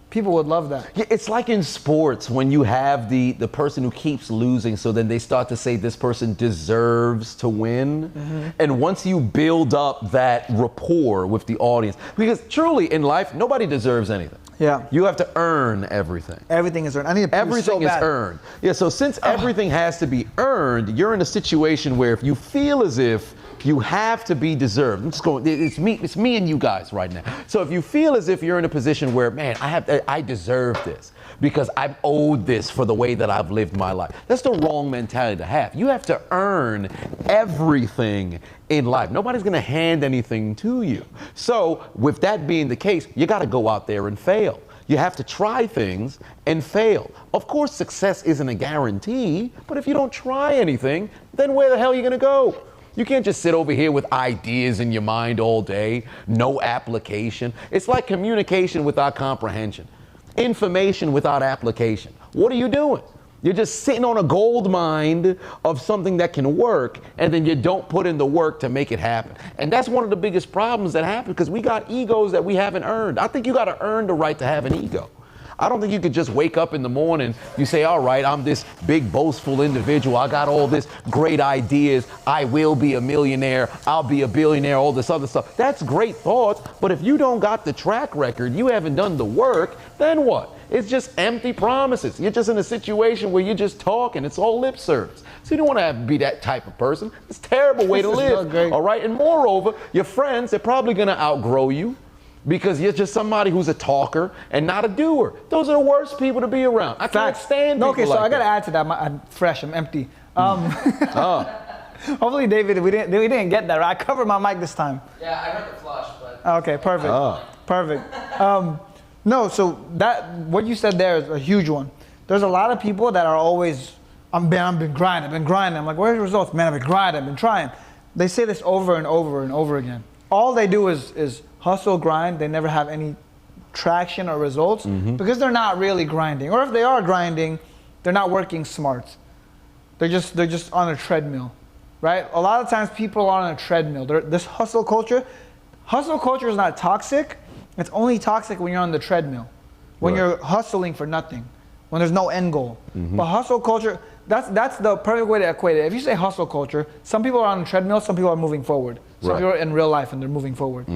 people would love that. Yeah, it's like in sports when you have the person who keeps losing, so then they start to say this person deserves to win. And once you build up that rapport with the audience, because truly in life, nobody deserves anything. Yeah. You have to earn everything. Everything is earned. I need to prove Everything so is bad. earned. Yeah, so since everything has to be earned, you're in a situation where if you feel as if you have to be deserved. I'm just going, it's me and you guys right now. So if you feel as if you're in a position where, man, I deserve this because I'm owed this for the way that I've lived my life. That's the wrong mentality to have. You have to earn everything in life. Nobody's gonna hand anything to you. So with that being the case, you gotta go out there and fail. You have to try things and fail. Of course, success isn't a guarantee, but if you don't try anything, then where the hell are you gonna go? You can't just sit over here with ideas in your mind all day, no application. It's like communication without comprehension, information without application. What are you doing? You're just sitting on a gold mine of something that can work, and then you don't put in the work to make it happen. And that's one of the biggest problems that happen because we got egos that we haven't earned. I think you got to earn the right to have an ego. I don't think you could just wake up in the morning, you say, all right, I'm this big boastful individual. I got all this great ideas. I will be a millionaire. I'll be a billionaire, all this other stuff. That's great thoughts. But if you don't got the track record, you haven't done the work, then what? It's just empty promises. You're just in a situation where you're just talking. It's all lip service. So you don't want to be that type of person. It's a terrible way to live. All right. And moreover, your friends, they're probably going to outgrow you, because you're just somebody who's a talker and not a doer. Those are the worst people to be around. I can't stand people Okay, so like I got to that. add to that. I'm fresh, I'm empty. Hopefully, David, we didn't get that right. I covered my mic this time. Yeah, I heard the flush, but... Okay, perfect. Perfect. No, so what you said there is a huge one. There's a lot of people that are always, I've been grinding. I'm like, where's the results? Man, I've been grinding, I've been trying. They say this over and over and over again. All they do is hustle, grind. They never have any traction or results because they're not really grinding. Or if they are grinding, they're not working smart. They're just on a treadmill, right? A lot of times people are on a treadmill. This hustle culture is not toxic. It's only toxic when you're on the treadmill, when you're hustling for nothing, when there's no end goal. But hustle culture, that's the perfect way to equate it. If you say hustle culture, some people are on a treadmill, some people are moving forward. Some people are in real life and they're moving forward.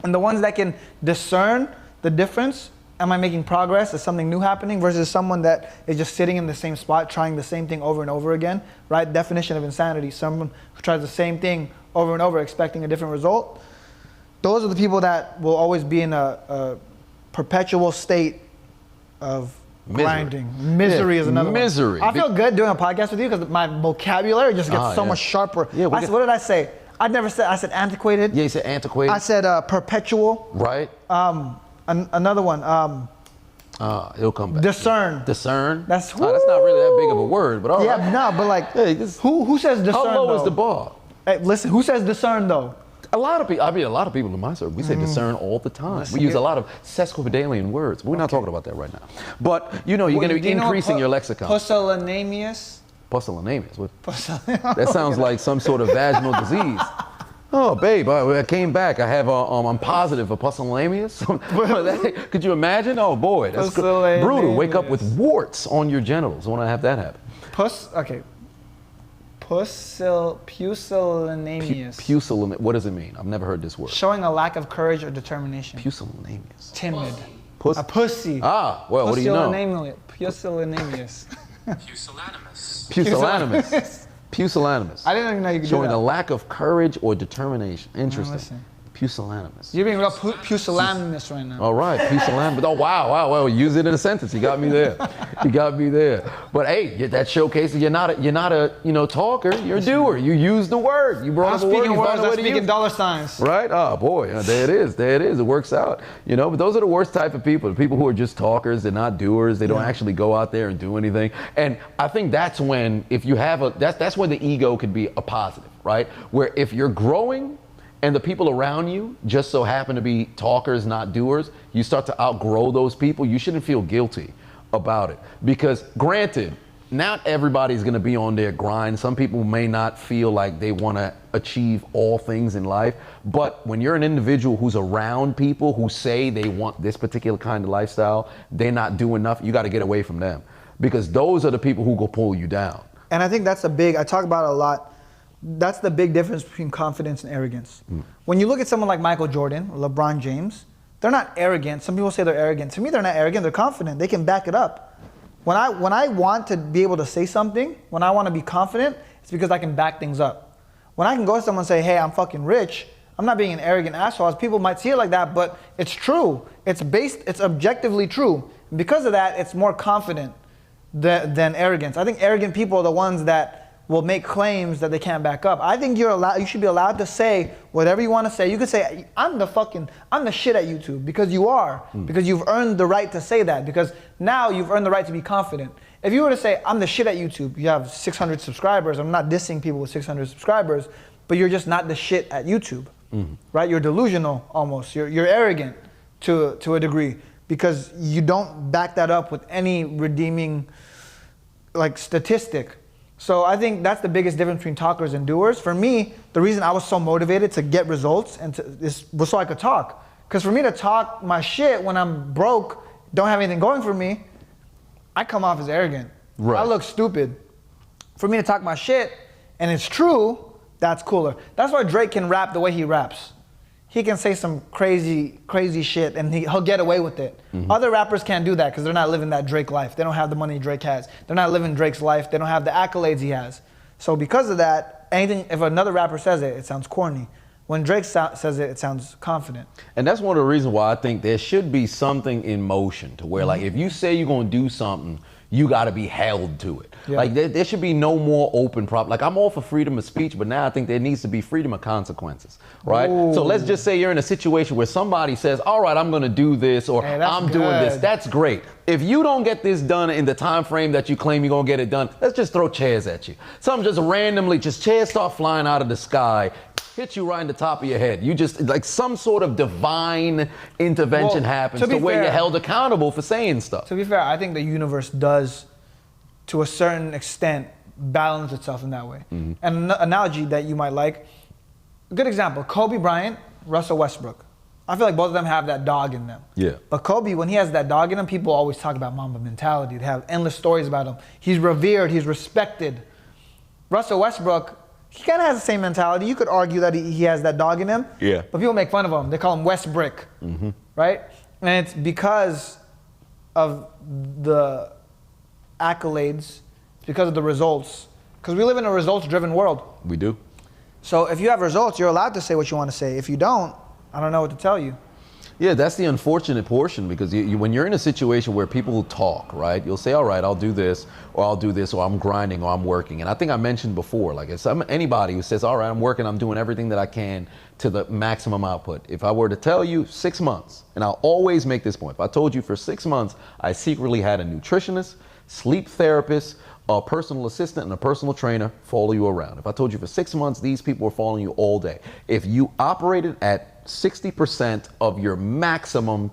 And the ones that can discern the difference, am I making progress? Is something new happening? Versus someone that is just sitting in the same spot, trying the same thing over and over again, right? Definition of insanity, someone who tries the same thing over and over, expecting a different result. Those are the people that will always be in a perpetual state of grinding. Misery is another one. I feel good doing a podcast with you because my vocabulary just gets so much sharper. Yeah, what did I say? I said antiquated. Yeah, you said antiquated. I said perpetual. Right. Another one. It'll come back. Discern. Discern. That's not really that big of a word, but all right. Yeah, no, but like, who says discern? How low is the bar? Hey, listen, who says discern though? A lot of people in my circle, we say discern all the time. We use a lot of sesquipedalian words. We're not talking about that right now. But you're going to be increasing your lexicon. Pusillanimous? Pusillanimous? That sounds like some sort of vaginal disease. Oh, babe, I came back. I have I'm positive for pusillanimous. Could you imagine? Oh boy, that's brutal. Wake up with warts on your genitals. I want to have that happen. Pusillanimous. What does it mean? I've never heard this word. Showing a lack of courage or determination. Pusillanimous. Timid. A pussy. Ah, well, what do you know? Pusillanimous. Pusillanimous. Pusillanimous. I didn't even know you could do that. Showing a lack of courage or determination. Interesting. Pusillanimous. You're being real pusillanimous right now. All right, pusillanimous. Oh, wow. Use it in a sentence. You got me there. But hey, that showcases you're not a talker. You're a doer. You use the word. You brought up a word. You found a way to use it. Dollar signs. Right? Oh boy, there it is. It works out. But those are the worst type of people. The people who are just talkers. They're not doers. They don't actually go out there and do anything. And I think that's when, if you have that's when the ego could be a positive, right? Where if you're growing, and the people around you just so happen to be talkers, not doers, you start to outgrow those people, you shouldn't feel guilty about it. Because granted, not everybody's gonna be on their grind. Some people may not feel like they wanna achieve all things in life, but when you're an individual who's around people who say they want this particular kind of lifestyle, they're not doing enough, you gotta get away from them. Because those are the people who will pull you down. And I think that's I talk about it a lot. That's the big difference between confidence and arrogance. When you look at someone like Michael Jordan or LeBron James, they're not arrogant. Some people say they're arrogant. To me, they're not arrogant, they're confident. They can back it up. When I want to be able to say something, when I want to be confident, it's because I can back things up. When I can go to someone and say, hey, I'm fucking rich, I'm not being an arrogant asshole. As people might see it like that, but it's true. It's objectively true. And because of that, it's more confident than arrogance. I think arrogant people are the ones that will make claims that they can't back up. I think you should be allowed to say whatever you want to say. You could say, I'm the shit at YouTube, because you are. Because you've earned the right to say that, because now you've earned the right to be confident. If you were to say, I'm the shit at YouTube, you have 600 subscribers, I'm not dissing people with 600 subscribers, but you're just not the shit at YouTube, right? You're delusional almost, you're arrogant to a degree, because you don't back that up with any redeeming statistic. So I think that's the biggest difference between talkers and doers. For me, the reason I was so motivated to get results was so I could talk. Because for me to talk my shit when I'm broke, don't have anything going for me, I come off as arrogant. Right. I look stupid. For me to talk my shit, and it's true, that's cooler. That's why Drake can rap the way he raps. He can say some crazy shit and he'll get away with it. Other rappers can't do that because they're not living that Drake life. They don't have the money Drake has. They're not living Drake's life. They don't have the accolades he has. So because of that, if another rapper says it, it sounds corny. When Drake says it, it sounds confident. And that's one of the reasons why I think there should be something in motion to where if you say you're gonna do something, you gotta be held to it. Yeah. There should be no more open problem. I'm all for freedom of speech, but now I think there needs to be freedom of consequences, right? Ooh. So let's just say you're in a situation where somebody says, all right, I'm gonna do this, or I'm doing this. That's great. If you don't get this done in the time frame that you claim you're gonna get it done, let's just throw chairs at you. Some just randomly, chairs start flying out of the sky, hit you right in the top of your head. You just, some sort of divine intervention happens to where you're held accountable for saying stuff. To be fair, I think the universe does, to a certain extent, balance itself in that way. And an analogy that you might like, a good example, Kobe Bryant, Russell Westbrook. I feel like both of them have that dog in them. Yeah. But Kobe, when he has that dog in him, people always talk about Mamba mentality. They have endless stories about him. He's revered, he's respected. Russell Westbrook, he kind of has the same mentality. You could argue that he has that dog in him. Yeah. But people make fun of him. They call him West Brick, right? And it's because of the accolades, because of the results. Because we live in a results-driven world. We do. So if you have results, you're allowed to say what you want to say. If you don't, I don't know what to tell you. Yeah, that's the unfortunate portion, because when you're in a situation where people will talk, right? You'll say, all right, I'll do this, or I'll do this, or I'm grinding, or I'm working. And I think I mentioned before, if anybody who says, all right, I'm working, I'm doing everything that I can to the maximum output. If I were to tell you 6 months, and I'll always make this point, if I told you for 6 months, I secretly had a nutritionist, sleep therapist, a personal assistant, and a personal trainer follow you around. If I told you for 6 months, these people were following you all day. If you operated at 60% of your maximum,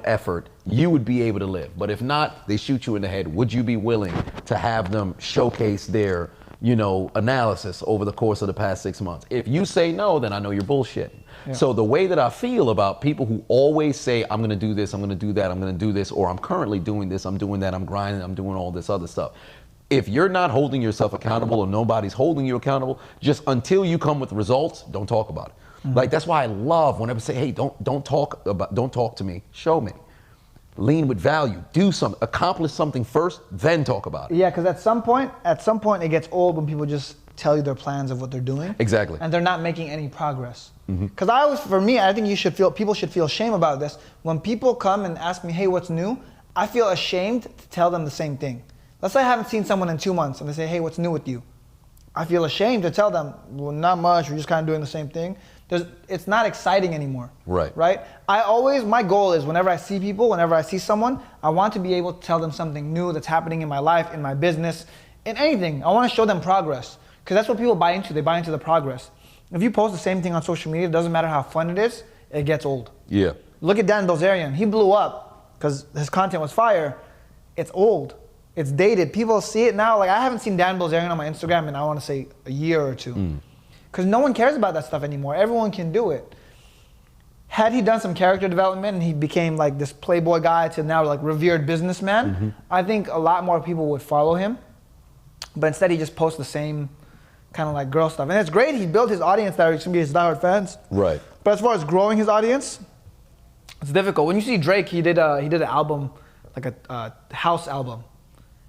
effort, you would be able to live. But if not, they shoot you in the head. Would you be willing to have them showcase their, analysis over the course of the past 6 months? If you say no, then I know you're bullshitting. Yeah. So the way that I feel about people who always say, I'm gonna do this, I'm gonna do that, I'm gonna do this, or I'm currently doing this, I'm doing that, I'm grinding, I'm doing all this other stuff. If you're not holding yourself accountable or nobody's holding you accountable, just until you come with results, don't talk about it. That's why I love whenever I say, hey, don't talk to me, show me. Lean with value, do something, accomplish something first, then talk about it. Yeah, because at some point it gets old when people just tell you their plans of what they're doing. Exactly. And they're not making any progress. Because I think people should feel shame about this. When people come and ask me, hey, what's new? I feel ashamed to tell them the same thing. Let's say I haven't seen someone in 2 months and they say, hey, what's new with you? I feel ashamed to tell them, well, not much, we're just kind of doing the same thing. It's not exciting anymore. Right. Right? My goal is whenever I see people, whenever I see someone, I want to be able to tell them something new that's happening in my life, in my business, in anything. I want to show them progress. Because that's what people buy into. They buy into the progress. If you post the same thing on social media, it doesn't matter how fun it is, it gets old. Yeah. Look at Dan Bilzerian. He blew up because his content was fire. It's old. It's dated. People see it now. Like, I haven't seen Dan Bilzerian on my Instagram in, I want to say, a year or two. Because no one cares about that stuff anymore. Everyone can do it. Had he done some character development and he became like this playboy guy to now like revered businessman, I think a lot more people would follow him. But instead he just posts the same kind of like girl stuff. And it's great, he built his audience that are going to be his diehard fans. Right. But as far as growing his audience, it's difficult. When you see Drake, he did an album, like a house album.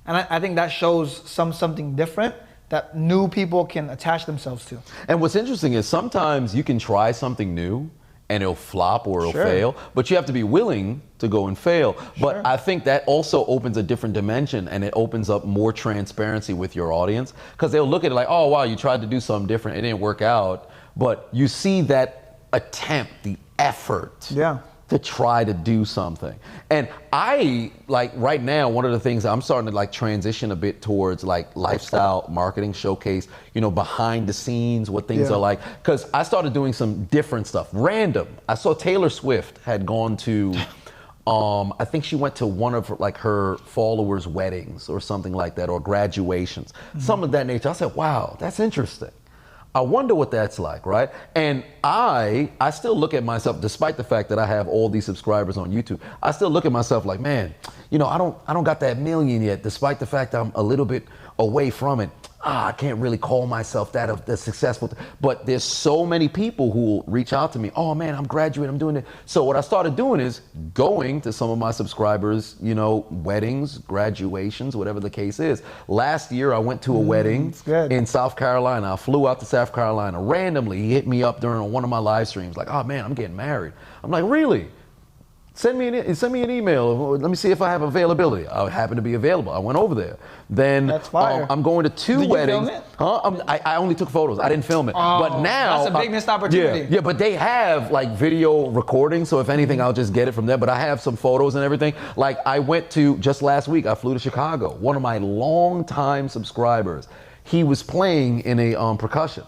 And I think that shows something different that new people can attach themselves to. And what's interesting is sometimes you can try something new and it'll flop or it'll fail, but you have to be willing to go and fail. But I think that also opens a different dimension and it opens up more transparency with your audience, because they'll look at it like, oh wow, you tried to do something different, it didn't work out, but you see that attempt, the effort to try to do something. And I, like right now, one of the things I'm starting to like transition a bit towards like lifestyle marketing, showcase, you know, behind the scenes, what things are like. Cause I started doing some different stuff, random. I saw Taylor Swift had gone to, I think she went to one of like her followers' weddings or something like that, or graduations, some of that nature. I said, wow, that's interesting. I wonder what that's like, right? And I still look at myself, despite the fact that I have all these subscribers on YouTube, I still look at myself like, man, you know, I don't got that million yet, despite the fact that I'm a little bit away from it. I can't really call myself that successful. But there's so many people who will reach out to me. Oh man, I'm graduating, I'm doing it. So what I started doing is going to some of my subscribers, you know, weddings, graduations, whatever the case is. Last year I went to a wedding in South Carolina. I flew out to South Carolina randomly. He hit me up during one of my live streams like, oh man, I'm getting married. I'm like, really? Send me an email. Let me see if I have availability. I happen to be available. I went over there. Then I'm going to two weddings. Did you film it? I only took photos. I didn't film it. But now that's a big missed opportunity. Yeah, but they have like video recording. So if anything, I'll just get it from there. But I have some photos and everything. Like I went to, just last week, I flew to Chicago. One of my longtime subscribers, he was playing in a percussion.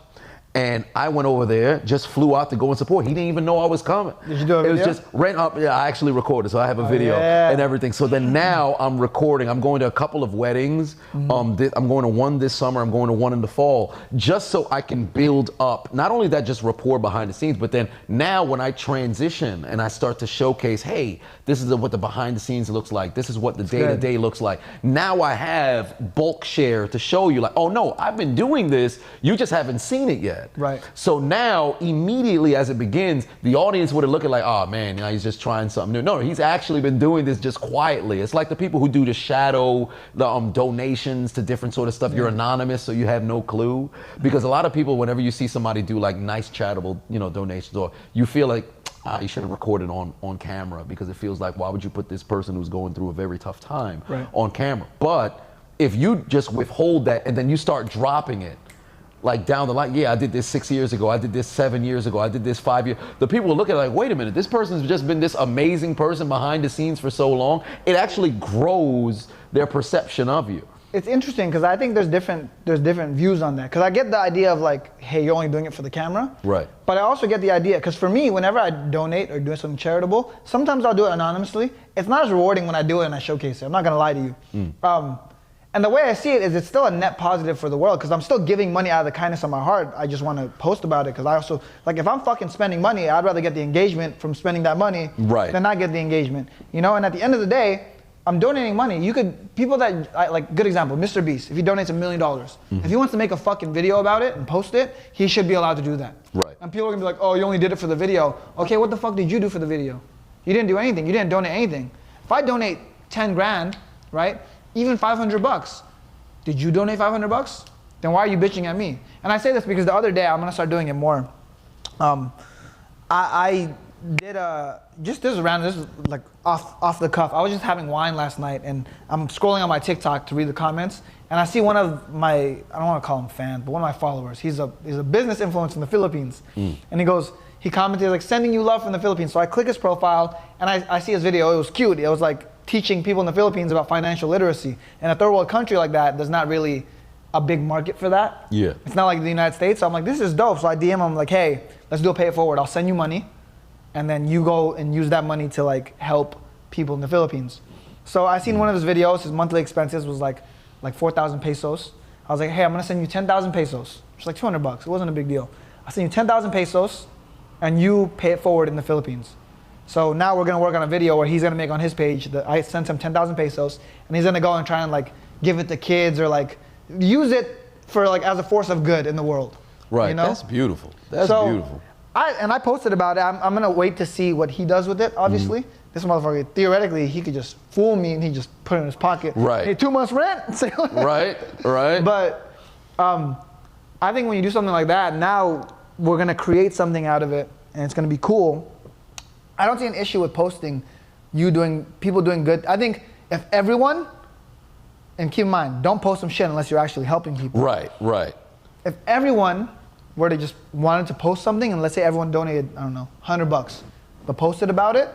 And I went over there, just flew out to go and support. He didn't even know I was coming. Did you do a video? It was just rent up. Yeah, I actually recorded, so I have a video and everything. So then now I'm recording. I'm going to a couple of weddings. I'm going to one this summer. I'm going to one in the fall, just so I can build up, not only that, just rapport behind the scenes, but then now when I transition and I start to showcase, hey, this is what the behind the scenes looks like. This is what the day-to-day looks like. Now I have bulk share to show you like, oh no, I've been doing this. You just haven't seen it yet. Right. So now, immediately as it begins, the audience would look at like, oh man, you know, he's just trying something new. No, he's actually been doing this just quietly. It's like the people who do the shadow, the donations to different sort of stuff. You're anonymous, so you have no clue. Because a lot of people, whenever you see somebody do like nice charitable, you know, donations, or you feel like, you should have recorded on camera, because it feels like, why would you put this person who's going through a very tough time on camera? But if you just withhold that and then you start dropping it, like down the line, yeah, I did this 6 years ago, I did this 7 years ago, I did this 5 years. The people will look at it like, wait a minute, this person's just been this amazing person behind the scenes for so long. It actually grows their perception of you. It's interesting because I think there's different views on that. Because I get the idea of like, hey, you're only doing it for the camera. Right. But I also get the idea, because for me, whenever I donate or do something charitable, sometimes I'll do it anonymously. It's not as rewarding when I do it and I showcase it. I'm not gonna lie to you. And the way I see it is it's still a net positive for the world, because I'm still giving money out of the kindness of my heart. I just want to post about it because I also, like, if I'm fucking spending money, I'd rather get the engagement from spending that money than not get the engagement. You know, and at the end of the day, I'm donating money. You could, people that, like, good example, Mr. Beast, if he donates $1 million, if he wants to make a fucking video about it and post it, he should be allowed to do that. Right. And people are gonna be like, oh, you only did it for the video. Okay, what the fuck did you do for the video? You didn't do anything. You didn't donate anything. If I donate 10 grand, right, even $500, did you donate $500? then why are you bitching at me? And I say this because the other day, I'm gonna start doing it more. I did this is random, this is like off the cuff. I was just having wine last night and I'm scrolling on my TikTok to read the comments and I see one of my, I don't want to call him fan, but one of my followers, he's a business influencer in the Philippines. And he commented like, sending you love from the Philippines. So I click his profile and I see his video. It was cute. It was like teaching people in the Philippines about financial literacy. And a third world country like that, there's not really a big market for that. Yeah. It's not like the United States. So I'm like, this is dope. So I DM him like, hey, let's do a pay it forward. I'll send you money. And then you go and use that money to like help people in the Philippines. So I seen one of his videos, his monthly expenses was like 4,000 pesos. I was like, hey, I'm gonna send you 10,000 pesos. It's like $200, it wasn't a big deal. I'll send you 10,000 pesos and you pay it forward in the Philippines. So now we're gonna work on a video where he's gonna make on his page that I sent him 10,000 pesos and he's gonna go and try and like give it to kids or like use it for like as a force of good in the world. Right, you know? That's beautiful. That's beautiful. I posted about it. I'm gonna wait to see what he does with it, obviously. This motherfucker, theoretically, he could just fool me and he just put it in his pocket. Right. Hey, 2 months rent. Right. But I think when you do something like that, now we're gonna create something out of it and it's gonna be cool. I don't see an issue with posting people doing good. I think if everyone, and keep in mind, don't post some shit unless you're actually helping people. Right. If everyone where they just wanted to post something, and let's say everyone donated, I don't know, $100, but posted about it,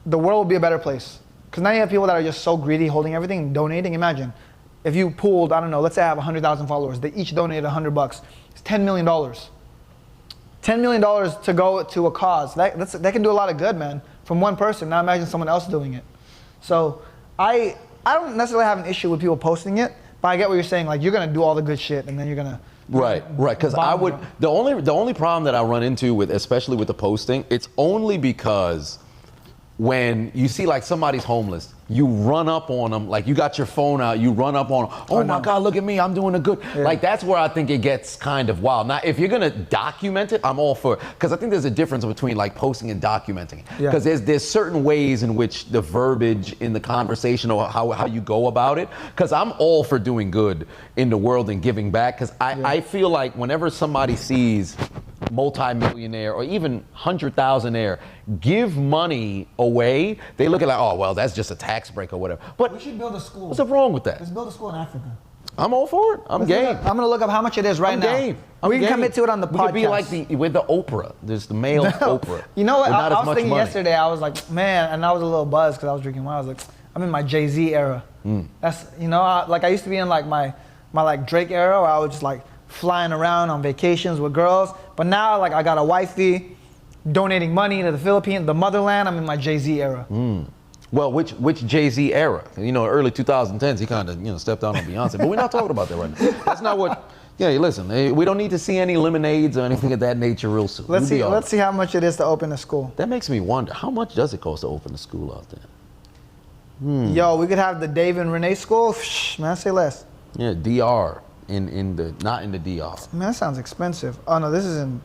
the world will be a better place. Because now you have people that are just so greedy, holding everything and donating. Imagine, if you pooled, I don't know, let's say I have 100,000 followers, they each donated $100. It's $10 million. $10 million to go to a cause. That can do a lot of good, man, from one person. Now imagine someone else doing it. So I don't necessarily have an issue with people posting it, but I get what you're saying, like you're gonna do all the good shit and then you're gonna Right. Because the only problem that I run into with, especially with the posting, it's only because when you see like somebody's homeless, you run up on them, like you got your phone out, you run up on them, oh my God, look at me, I'm doing a good. Yeah. Like that's where I think it gets kind of wild. Now, if you're gonna document it, I'm all for it, because I think there's a difference between like posting and documenting. Because there's certain ways in which the verbiage in the conversation or how you go about it, because I'm all for doing good in the world and giving back, because I feel like whenever somebody sees multi-millionaire or even 100,000aire give money away, they look at like, oh well, that's just a tax break or whatever. But we should build a school. What's wrong with that? Let's build a school in Africa. I'm all for it. I'm game. I'm gonna look up how much it is right now. We can commit to it on the podcast. We could be like with the Oprah. There's the male Oprah. You know what? I was thinking yesterday. I was like, man, and I was a little buzzed because I was drinking wine. I was like, I'm in my Jay-Z era. That's like I used to be in like my like Drake era, where I was just like flying around on vacations with girls. But now like I got a wifey, donating money to the Philippines, the motherland. I'm in my Jay-Z era. Well, which Jay-Z era? You know, early 2010s, he kind of stepped out on Beyonce. But we're not talking about that right now. That's not what. Yeah, listen, we don't need to see any lemonades or anything of that nature real soon. Let's see how much it is to open a school. That makes me wonder, how much does it cost to open a school out there? Yo, we could have the Dave and Renee school. Man, say less. Yeah, DR not in the DR. Man, that sounds expensive. Oh no, this is in.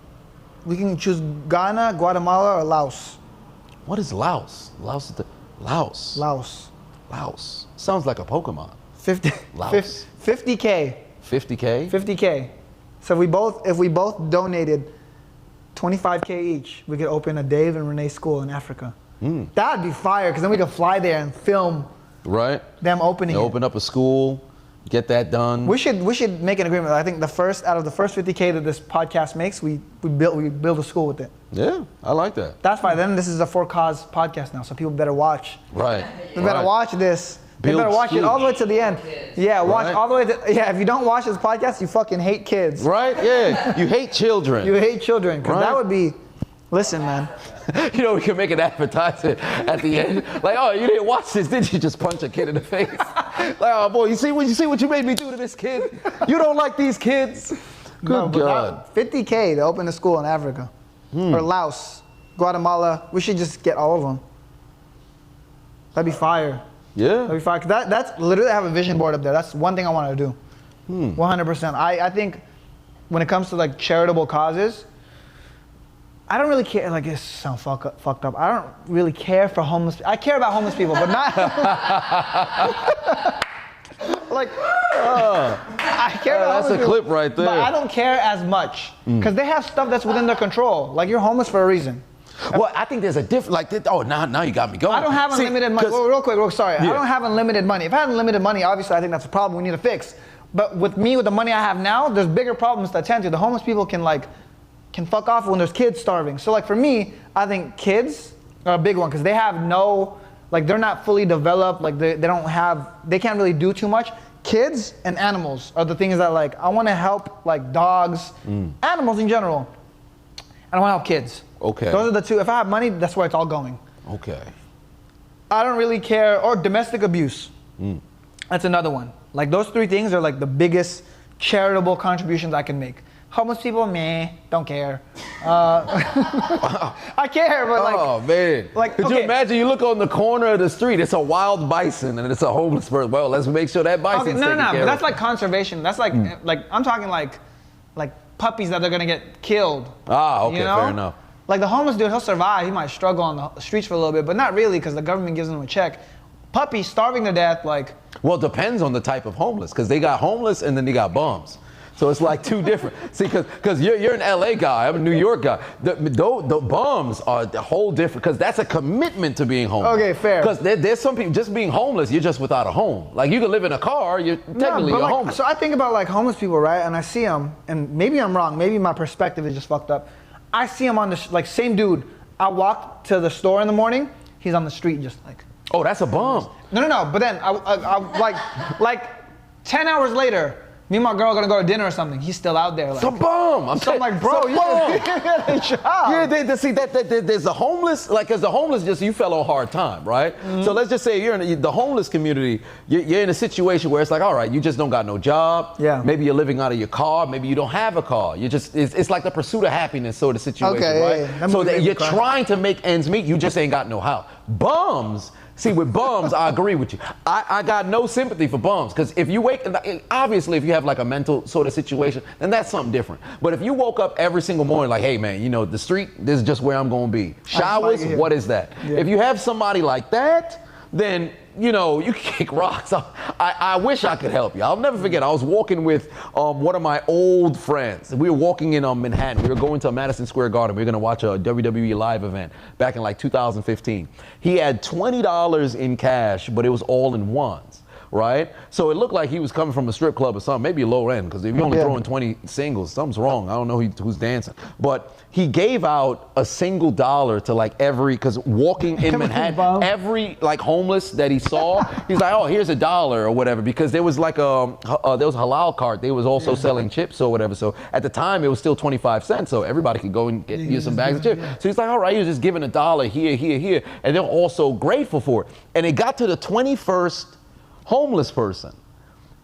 We can choose Ghana, Guatemala, or Laos. What is Laos? Laos. Sounds like a Pokemon. 50K. 50K? 50K. So if we both donated 25K each, we could open a Dave and Renee school in Africa. That'd be fire, because then we could fly there and film them opening it. Open up a school, get that done. We should make an agreement. I think out of the first 50K that this podcast makes, we build a school with it. Yeah, I like that. That's fine. Then this is a for cause podcast now, so people better watch. Right. They better watch this. They better watch it all the way to the end. Yeah, watch all the way to, if you don't watch this podcast, you fucking hate kids. Right, yeah. You hate children. You hate children, because that would be, listen, man. You know, we can make an advertisement at the end. Like, oh, you didn't watch this, did you? Just punch a kid in the face. Like, oh boy, you see what you made me do to this kid? You don't like these kids? Good God. 50K to open a school in Africa. Or Laos, Guatemala. We should just get all of them. That'd be fire. Yeah. That'd be fire. That's literally, I have a vision board up there. That's one thing I want to do. 100%. I think when it comes to like charitable causes, I don't really care, like it sounds fucked up. I don't really care for homeless people. I care about homeless people, but not Like, I care about that's a clip right there. But I don't care as much because they have stuff that's within their control. Like, you're homeless for a reason. Well, I think there's a different, now you got me going. I don't have unlimited money. Well, real quick, sorry. I don't have unlimited money. If I had unlimited money, obviously I think that's a problem we need to fix. But with the money I have now, there's bigger problems to attend to. The homeless people can fuck off when there's kids starving. So like for me, I think kids are a big one because they have they're not fully developed. Like they can't really do too much. Kids and animals are the things that I want to help, like dogs, animals in general. And I want to help kids. Okay. Those are the two. If I have money, that's where it's all going. Okay. I don't really care. Or domestic abuse. That's another one. Like those three things are like the biggest charitable contributions I can make. Homeless people, meh, don't care. I care, but oh man! Could you imagine? You look on the corner of the street, it's a wild bison, and it's a homeless person. Well, let's make sure that bison's taken care of. But that's like conservation. That's like I'm talking like puppies that they're gonna get killed. Okay, fair enough. Like the homeless dude, he'll survive. He might struggle on the streets for a little bit, but not really because the government gives him a check. Puppies starving to death, Well, it depends on the type of homeless, because they got homeless and then they got bums. So it's like two different. See, because you're an LA guy, I'm a New York guy. The bums are the whole different, because that's a commitment to being homeless. Okay, fair. Because there's some people just being homeless, you're just without a home. Like you can live in a car, you're technically homeless. So I think about homeless people, right? And I see them, and maybe I'm wrong. Maybe my perspective is just fucked up. I see him on the same dude. I walked to the store in the morning. He's on the street, just Oh, that's a bum. No. But then I 10 hours later, me and my girl are gonna go to dinner or something. He's still out there. It's a bum. I'm like, bro, you get a job. Yeah, there's the homeless, because the homeless you fell on hard time, right? So let's just say you're in the homeless community, you're in a situation where it's like, all right, you just don't got no job. Yeah. Maybe you're living out of your car. Maybe you don't have a car. It's like the pursuit of happiness sort of situation, right? Yeah. So that you're trying to make ends meet, you just ain't got no house. Bums. See, with bums, I agree with you. I got no sympathy for bums, because if you obviously if you have a mental sort of situation, then that's something different. But if you woke up every single morning hey man, the street, this is just where I'm going to be. Showers, what is that? Yeah. If you have somebody like that, then you can kick rocks. I wish I could help you. I'll never forget, I was walking with one of my old friends. We were walking in Manhattan. We were going to Madison Square Garden. We were going to watch a WWE live event back in 2015. He had $20 in cash, but it was all in ones. Right? So it looked like he was coming from a strip club or something, maybe a low end, because if you're only throwing 20 singles, something's wrong. I don't know who's dancing. But he gave out a single dollar to every, because walking in Manhattan, every homeless that he saw, he's like, oh, here's $1 or whatever, because there was there was a halal cart. They was also selling chips or whatever. So at the time it was still 25 cents, so everybody could go and get some bags of chips. So he's like, all right, he was just giving $1 here, and they're also grateful for it. And it got to the 21st homeless person,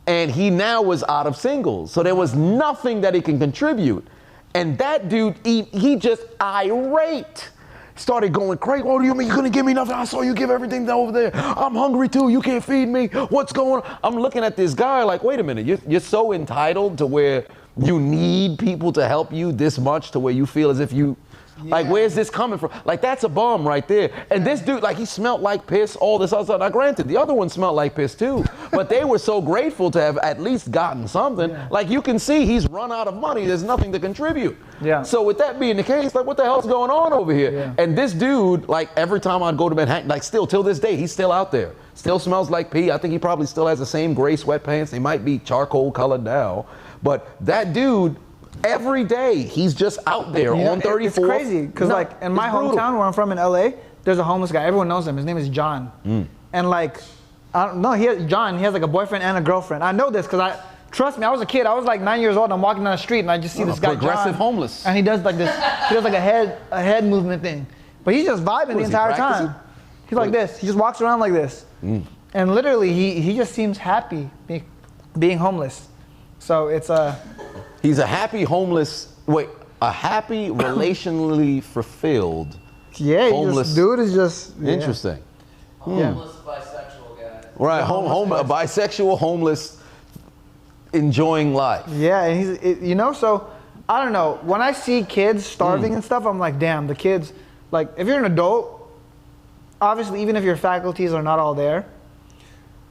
and he now was out of singles, so there was nothing that he can contribute. And that dude, he just irate, started going crazy. What do you mean you couldn't give me nothing? I saw you give everything over there. I'm hungry too. You can't feed me. What's going on? I'm looking at this guy like, wait a minute, you're so entitled to where you need people to help you this much, to where you feel as if you where's this coming from? That's a bum right there. And this dude, he smelled like piss, all this other stuff. Now, granted, the other one smelled like piss too, but they were so grateful to have at least gotten something. Yeah. You can see he's run out of money. There's nothing to contribute. Yeah. So with that being the case, what the hell's going on over here? Yeah. And this dude, every time I'd go to Manhattan, still till this day, he's still out there. Still smells like pee. I think he probably still has the same gray sweatpants. They might be charcoal colored now, but that dude, every day he's just out there on 34th. It's crazy because in my hometown where I'm from in LA, there's a homeless guy. Everyone knows him. His name is John. And I don't know, he has a boyfriend and a girlfriend. I know this because trust me, I was a kid. I was 9 years old. And I'm walking down the street and I just see this guy, progressive John, homeless, and he does this. He does a head movement thing, but he's just vibing the entire time. He's like this. He just walks around like this, and literally he just seems happy being homeless. So it's He's a happy homeless, a happy, relationally fulfilled homeless. Dude is just... Interesting. Homeless bisexual guy. Right, a bisexual, homeless, enjoying life. Yeah, and he's, so, I don't know. When I see kids starving and stuff, I'm like, damn, the kids, if you're an adult, obviously, even if your faculties are not all there,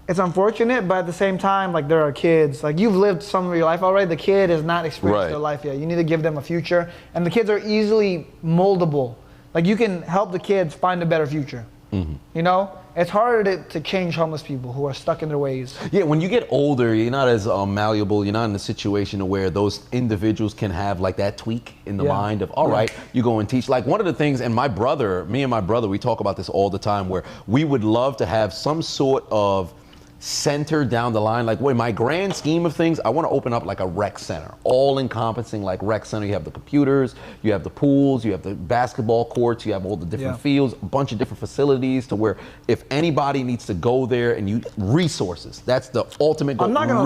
it's unfortunate, but at the same time, like there are kids, like you've lived some of your life already. The kid has not experienced their life yet. You need to give them a future, and the kids are easily moldable. Like you can help the kids find a better future. You know, it's harder to change homeless people who are stuck in their ways. Yeah, when you get older, you're not as malleable. You're not in a situation where those individuals can have like that tweak in the mind of, all right, you go and teach. Like one of the things, and me and my brother, we talk about this all the time, where we would love to have some sort of center down the line. Like, wait, my grand scheme of things, I want to open up like a rec center, all encompassing like rec center. You have the computers, you have the pools, you have the basketball courts, you have all the different fields, a bunch of different facilities to where if anybody needs to go there and you resources, that's the ultimate goal. I'm not gonna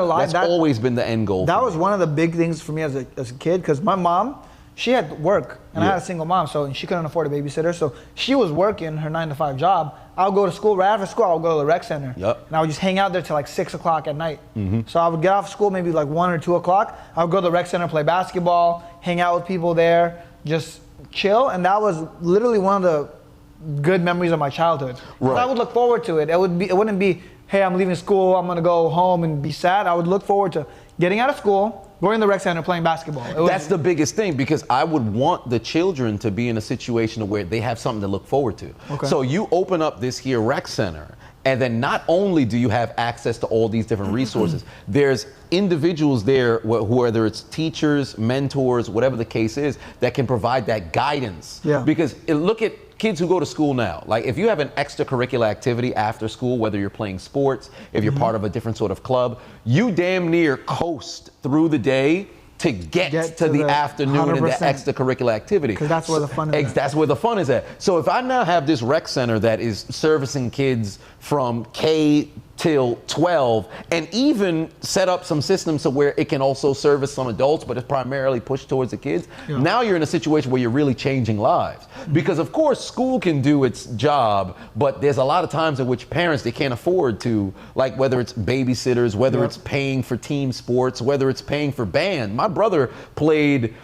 lie. That's always been the end goal. That was one of the big things for me as a kid, because my mom, she had work, and I had a single mom, so and she couldn't afford a babysitter, so she was working her 9-to-5 job. I would go to school, right after school, I would go to the rec center. And I would just hang out there till like 6 o'clock at night. So I would get off school maybe like 1 or 2 o'clock. I would go to the rec center, play basketball, hang out with people there, just chill. And that was literally one of the good memories of my childhood. I would look forward to it. It wouldn't be, hey, I'm leaving school, I'm gonna go home and be sad. I would look forward to getting out of school, going to the rec center, playing basketball. That's the biggest thing, because I would want the children to be in a situation where they have something to look forward to. So you open up this here rec center, and then not only do you have access to all these different resources, there's individuals there, whether it's teachers, mentors, whatever the case is, that can provide that guidance. Because look at kids who go to school now. Like if you have an extracurricular activity after school, whether you're playing sports, if you're part of a different sort of club, you damn near coast through the day to get to the afternoon 100%. And the extracurricular activity. Because that's where the fun is at. That's where the fun is at. So if I now have this rec center that is servicing kids from K till 12, and even set up some systems so where it can also service some adults, but it's primarily pushed towards the kids. Now you're in a situation where you're really changing lives. Because of course school can do its job, but there's a lot of times in which parents, they can't afford to, like whether it's babysitters, whether it's paying for team sports, whether it's paying for band. My brother played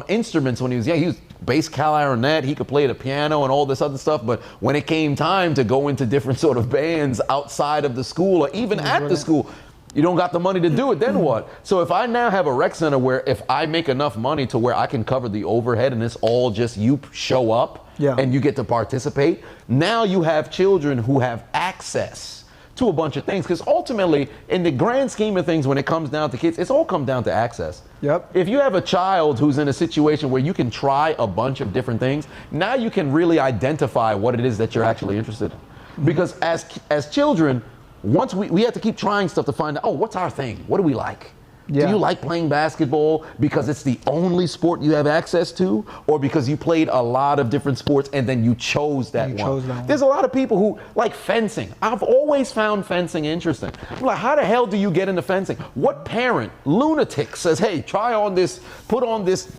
instruments when he was young. He was bass clarinet, he could play the piano and all this other stuff, but when it came time to go into different sort of bands outside of the school or even at the school, you don't got the money to do it, then what? So if I now have a rec center where if I make enough money to where I can cover the overhead and it's all just you show up and you get to participate, now you have children who have access to a bunch of things, because ultimately, in the grand scheme of things, when it comes down to kids, it's all come down to access. If you have a child who's in a situation where you can try a bunch of different things, now you can really identify what it is that you're actually interested in. Because as children, once we have to keep trying stuff to find out, oh, what's our thing? What do we like? Do you like playing basketball because it's the only sport you have access to, or because you played a lot of different sports and then you chose that one? There's a lot of people who like fencing. I've always found fencing interesting. I'm like, how the hell do you get into fencing? What parent, lunatic, says, hey, try on this, put on this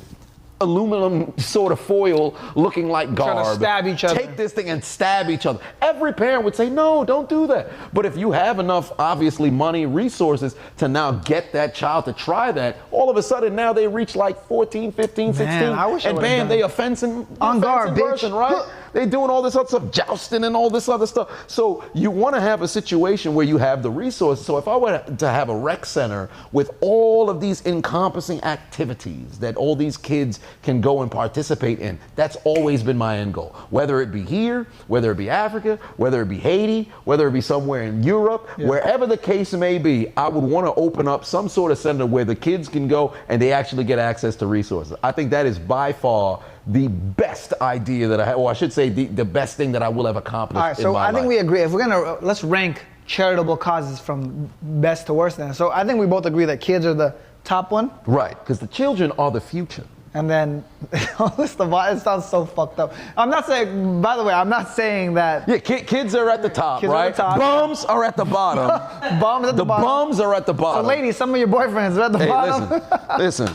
aluminum sort of foil looking like garb. Trying to stab each other. Take this thing and stab each other. Every parent would say, no, don't do that. But if you have enough, obviously, money, resources to now get that child to try that, all of a sudden now they reach like 14, 15, 16, and bam, they are fencing on guard, person, right? They're doing all this other stuff, jousting and all this other stuff. So you want to have a situation where you have the resources. So if I were to have a rec center with all of these encompassing activities that all these kids can go and participate in, that's always been my end goal. Whether it be here, whether it be Africa, whether it be Haiti, whether it be somewhere in Europe, wherever the case may be, I would want to open up some sort of center where the kids can go and they actually get access to resources. I think that is by far the best idea that I have, or I should say the best thing that I will have accomplished. All right, so I think we agree. If we're gonna, let's rank charitable causes from best to worst then. So I think we both agree that kids are the top one. Right, because the children are the future. And then, it sounds so fucked up. I'm not saying, by the way, I'm not saying that. Yeah, kids are at the top, right? Bums are at the bottom. Bums at the bottom. Bums are at the bottom. So ladies, some of your boyfriends are at the bottom. Listen.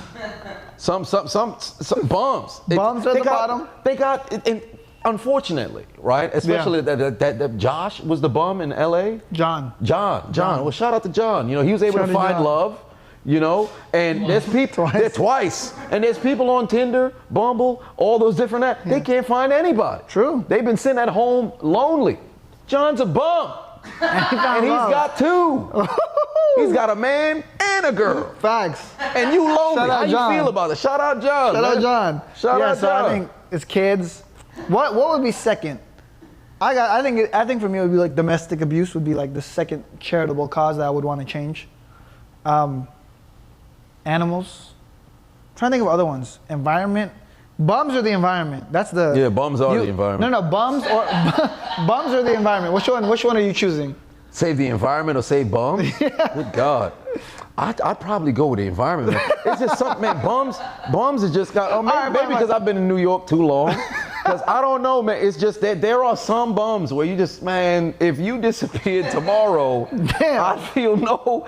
Some bums. Bums at the bottom. They got, and unfortunately, right? Especially that Josh was the bum in L.A. John. Well, shout out to John. You know, he was able to find love. You know, and there's people twice, and there's people on Tinder, Bumble, all those different apps. They can't find anybody. True. They've been sitting at home lonely. John's a bum. And he's got two. He's got a man and a girl. Facts. And you lonely. How you feel about it? Shout out John. Shout out John. Shout out John. I think it's kids. What would be second? I think for me it would be like domestic abuse would be like the second charitable cause that I would want to change. Animals. I'm trying to think of other ones. Environment. Bums or the environment? That's the. Yeah, bums are the environment. No, bums or bums or the environment. Which one are you choosing? Save the environment or save bums? Yeah. Good God. I'd probably go with the environment, man. It's just something, man. Bums is just got. Oh, maybe because I've been in New York too long. Because I don't know, man. It's just that there are some bums where you just, man, if you disappeared tomorrow, damn. I'd feel no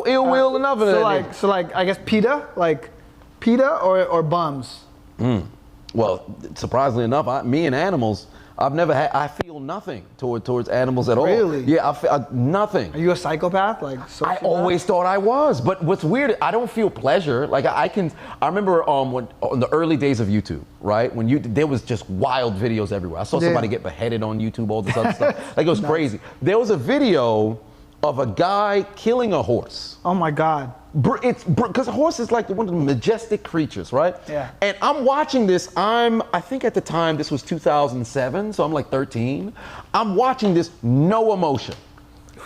ill will or nothing. So like, I guess PETA or bums. Well, surprisingly enough, me and animals, I feel nothing towards animals at all. Really? Yeah, I feel nothing. Are you a psychopath? I always thought I was, but what's weird, I don't feel pleasure. Like I remember when on the early days of YouTube, right? When there was just wild videos everywhere. I saw somebody get beheaded on YouTube, all this other stuff. Like it was crazy. There was a video of a guy killing a horse. Oh my God. Because a horse is like one of the majestic creatures, right? Yeah. And I'm watching this, I think at the time this was 2007, so I'm like 13. I'm watching this, no emotion.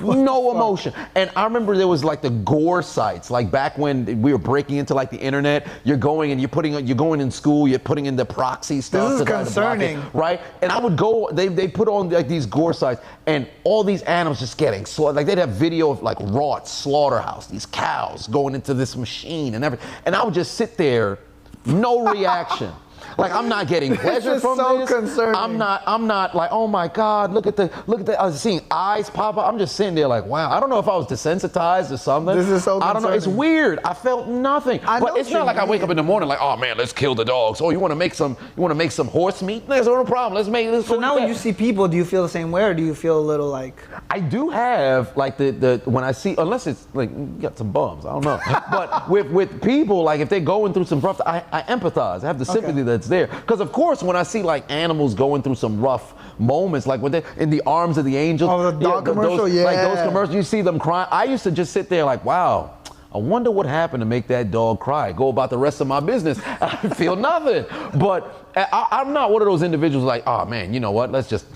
No emotion. And I remember there was like the gore sites, like back when we were breaking into like the internet, you're going in school, you're putting in the proxy stuff. This is concerning. Right? And I would go, they put on like these gore sites and all these animals just getting slaughtered. Like they'd have video of like Rot slaughterhouse, these cows going into this machine and everything. And I would just sit there, no reaction. Like I'm not getting pleasure from so this. Concerning. I'm not like, oh my God, look at the. I was seeing eyes pop up. I'm just sitting there like, wow. I don't know if I was desensitized or something. This is so concerning. I don't know. It's weird. I felt nothing. But it's not like I wake up in the morning like, oh man, let's kill the dogs. Oh, you want to make some horse meat? There's no problem. Let's make this. So now when you see people, do you feel the same way, or do you feel a little like? I do have like the when I see, unless it's like you got some bums, I don't know. But with people, like if they're going through some rough, I empathize. I have the sympathy that's there. Because of course, when I see like animals going through some rough moments, like when they're in the arms of the angels, the dog commercial, like those commercials, you see them crying. I used to just sit there like, wow. I wonder what happened to make that dog cry. Go about the rest of my business. I feel nothing. But I'm not one of those individuals like, oh man, you know what? Let's just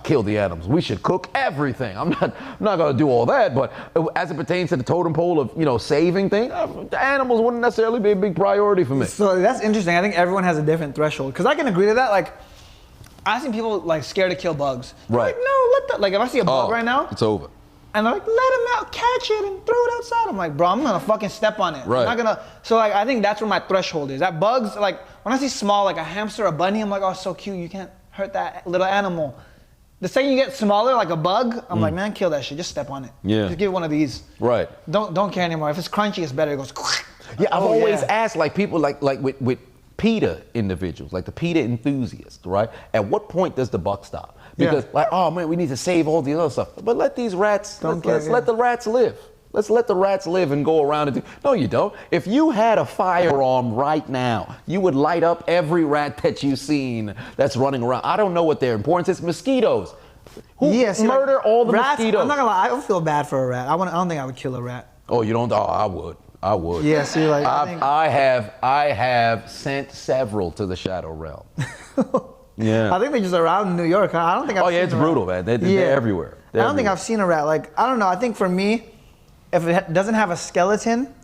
kill the animals. We should cook everything. I'm not going to do all that. But as it pertains to the totem pole of saving things, the animals wouldn't necessarily be a big priority for me. So that's interesting. I think everyone has a different threshold. Because I can agree to that. Like, I've seen people like scared to kill bugs. Right. Like, no, like if I see a bug right now, it's over. And they're like, let him out, catch it and throw it outside. I'm like, bro, I'm gonna fucking step on it. Right. I'm not gonna. So like, I think that's where my threshold is. That bugs, like when I see small, like a hamster, a bunny, I'm like, oh, so cute. You can't hurt that little animal. The second you get smaller, like a bug, I'm like, man, kill that shit. Just step on it. Yeah. Just give it one of these. Right. Don't care anymore. If it's crunchy, it's better. It goes. Yeah, I've always asked like people like with PETA individuals, like the PETA enthusiasts, right? At what point does the buck stop? Because like, oh man, we need to save all the other stuff. But let these rats, let's let the rats live. Let's let the rats live and go around and do. No, you don't. If you had a firearm right now, you would light up every rat that you've seen that's running around. I don't know what their importance is. Mosquitoes. Who murder all the rats, mosquitoes? I'm not gonna lie, I don't feel bad for a rat. I don't think I would kill a rat. Oh, you don't? Oh, I would. Yeah, see, like I have sent several to the shadow realm. Yeah. I think they're just around New York. I don't think I've seen it's brutal, man. They're everywhere. I don't think I've seen a rat. Like, I don't know. I think for me, if it doesn't have a skeleton,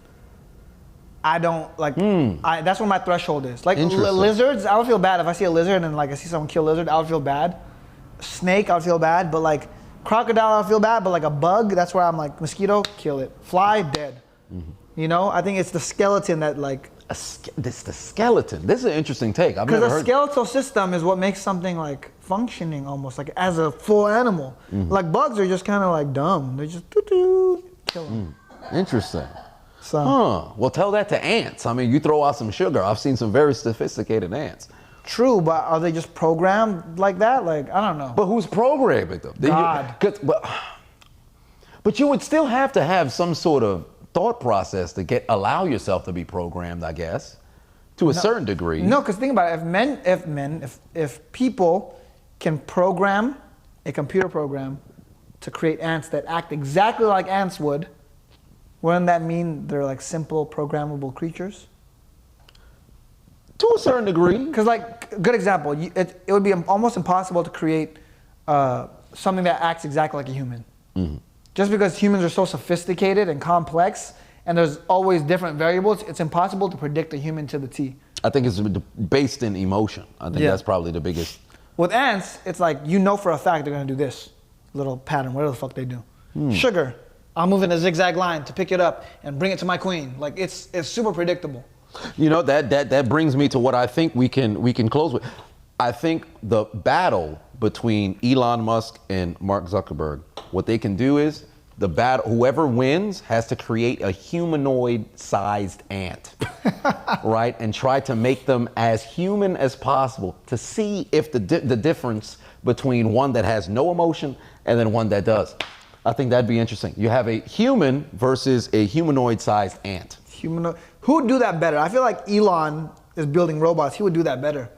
I don't like. That's where my threshold is. Like lizards, I would feel bad if I see a lizard and like I see someone kill a lizard. I would feel bad. Snake, I would feel bad. But like crocodile, I would feel bad. But like a bug, that's where I'm like mosquito, kill it. Fly, dead. You know, I think it's the skeleton that like. This the skeleton. This is an interesting take. I've never heard. Because a skeletal system is what makes something like functioning almost like as a full animal. Like bugs are just kind of like dumb. They just kill them. Interesting. So. Well, tell that to ants. I mean, you throw out some sugar. I've seen some very sophisticated ants. True, but are they just programmed like that? Like, I don't know. But who's programming them? God. But you would still have to have some sort of thought process to allow yourself to be programmed, I guess, to a certain degree. No, because think about it. If people can program a computer program to create ants that act exactly like ants would, wouldn't that mean they're like simple programmable creatures? To a certain degree. Because like, good example, it would be almost impossible to create something that acts exactly like a human. Mm-hmm. Just because humans are so sophisticated and complex, and there's always different variables, it's impossible to predict a human to the T. I think it's based in emotion. I think that's probably the biggest. With ants, it's like, you know for a fact they're gonna do this little pattern, whatever the fuck they do. Sugar, I'll move in a zigzag line to pick it up and bring it to my queen. Like, it's super predictable. You know, that brings me to what I think we can close with. I think the battle between Elon Musk and Mark Zuckerberg, what they can do is the battle, whoever wins has to create a humanoid-sized ant, right? And try to make them as human as possible to see if the difference between one that has no emotion and then one that does. I think that'd be interesting. You have a human versus a humanoid-sized ant. Who would do that better? I feel like Elon is building robots. He would do that better.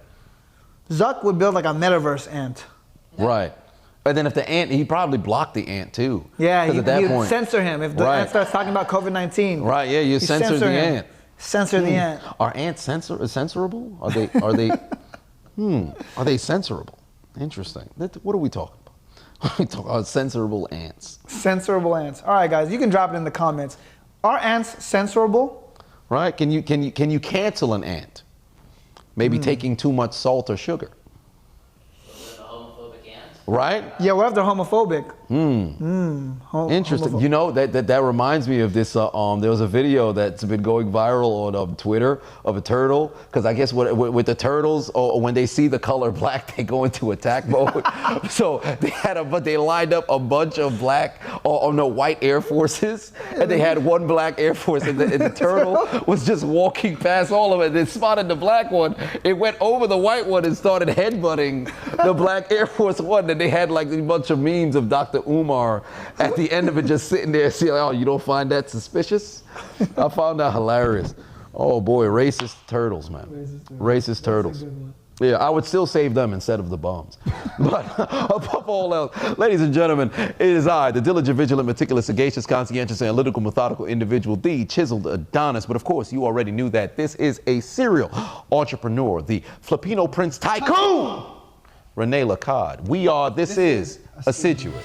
Zuck would build like a metaverse ant. Right. And then if the ant, he'd probably block the ant too. Yeah, he would censor him. If the ant starts talking about COVID-19. Right, yeah, you censor the ant. Censor the ant. Are ants censorable? Are they censorable? Interesting. What are we talking about? We talk about censorable ants. Censorable ants. All right, guys, you can drop it in the comments. Are ants censorable? Right? Can you cancel an ant? Maybe taking too much salt or sugar. Right? Yeah, what if they're homophobic? Interesting. You know, that reminds me of this. There was a video that's been going viral on Twitter of a turtle. Because I guess with the turtles, when they see the color black, they go into attack mode. So they lined up a bunch of white Air Forces, and they had one black Air Force, and the turtle was just walking past all of it. They spotted the black one. It went over the white one and started headbutting the black Air Force One. And they had like a bunch of memes of Dr. Umar at the end of it just sitting there saying, oh, you don't find that suspicious? I found that hilarious. Oh boy, racist turtles, man. Racist turtles. Yeah, I would still save them instead of the bombs. But above all else, ladies and gentlemen, it is I, the diligent, vigilant, meticulous, sagacious, conscientious, analytical, methodical individual, the chiseled Adonis. But of course, you already knew that this is a serial entrepreneur, the Filipino Prince Tycoon, Rene Lacard. This is Assiduous.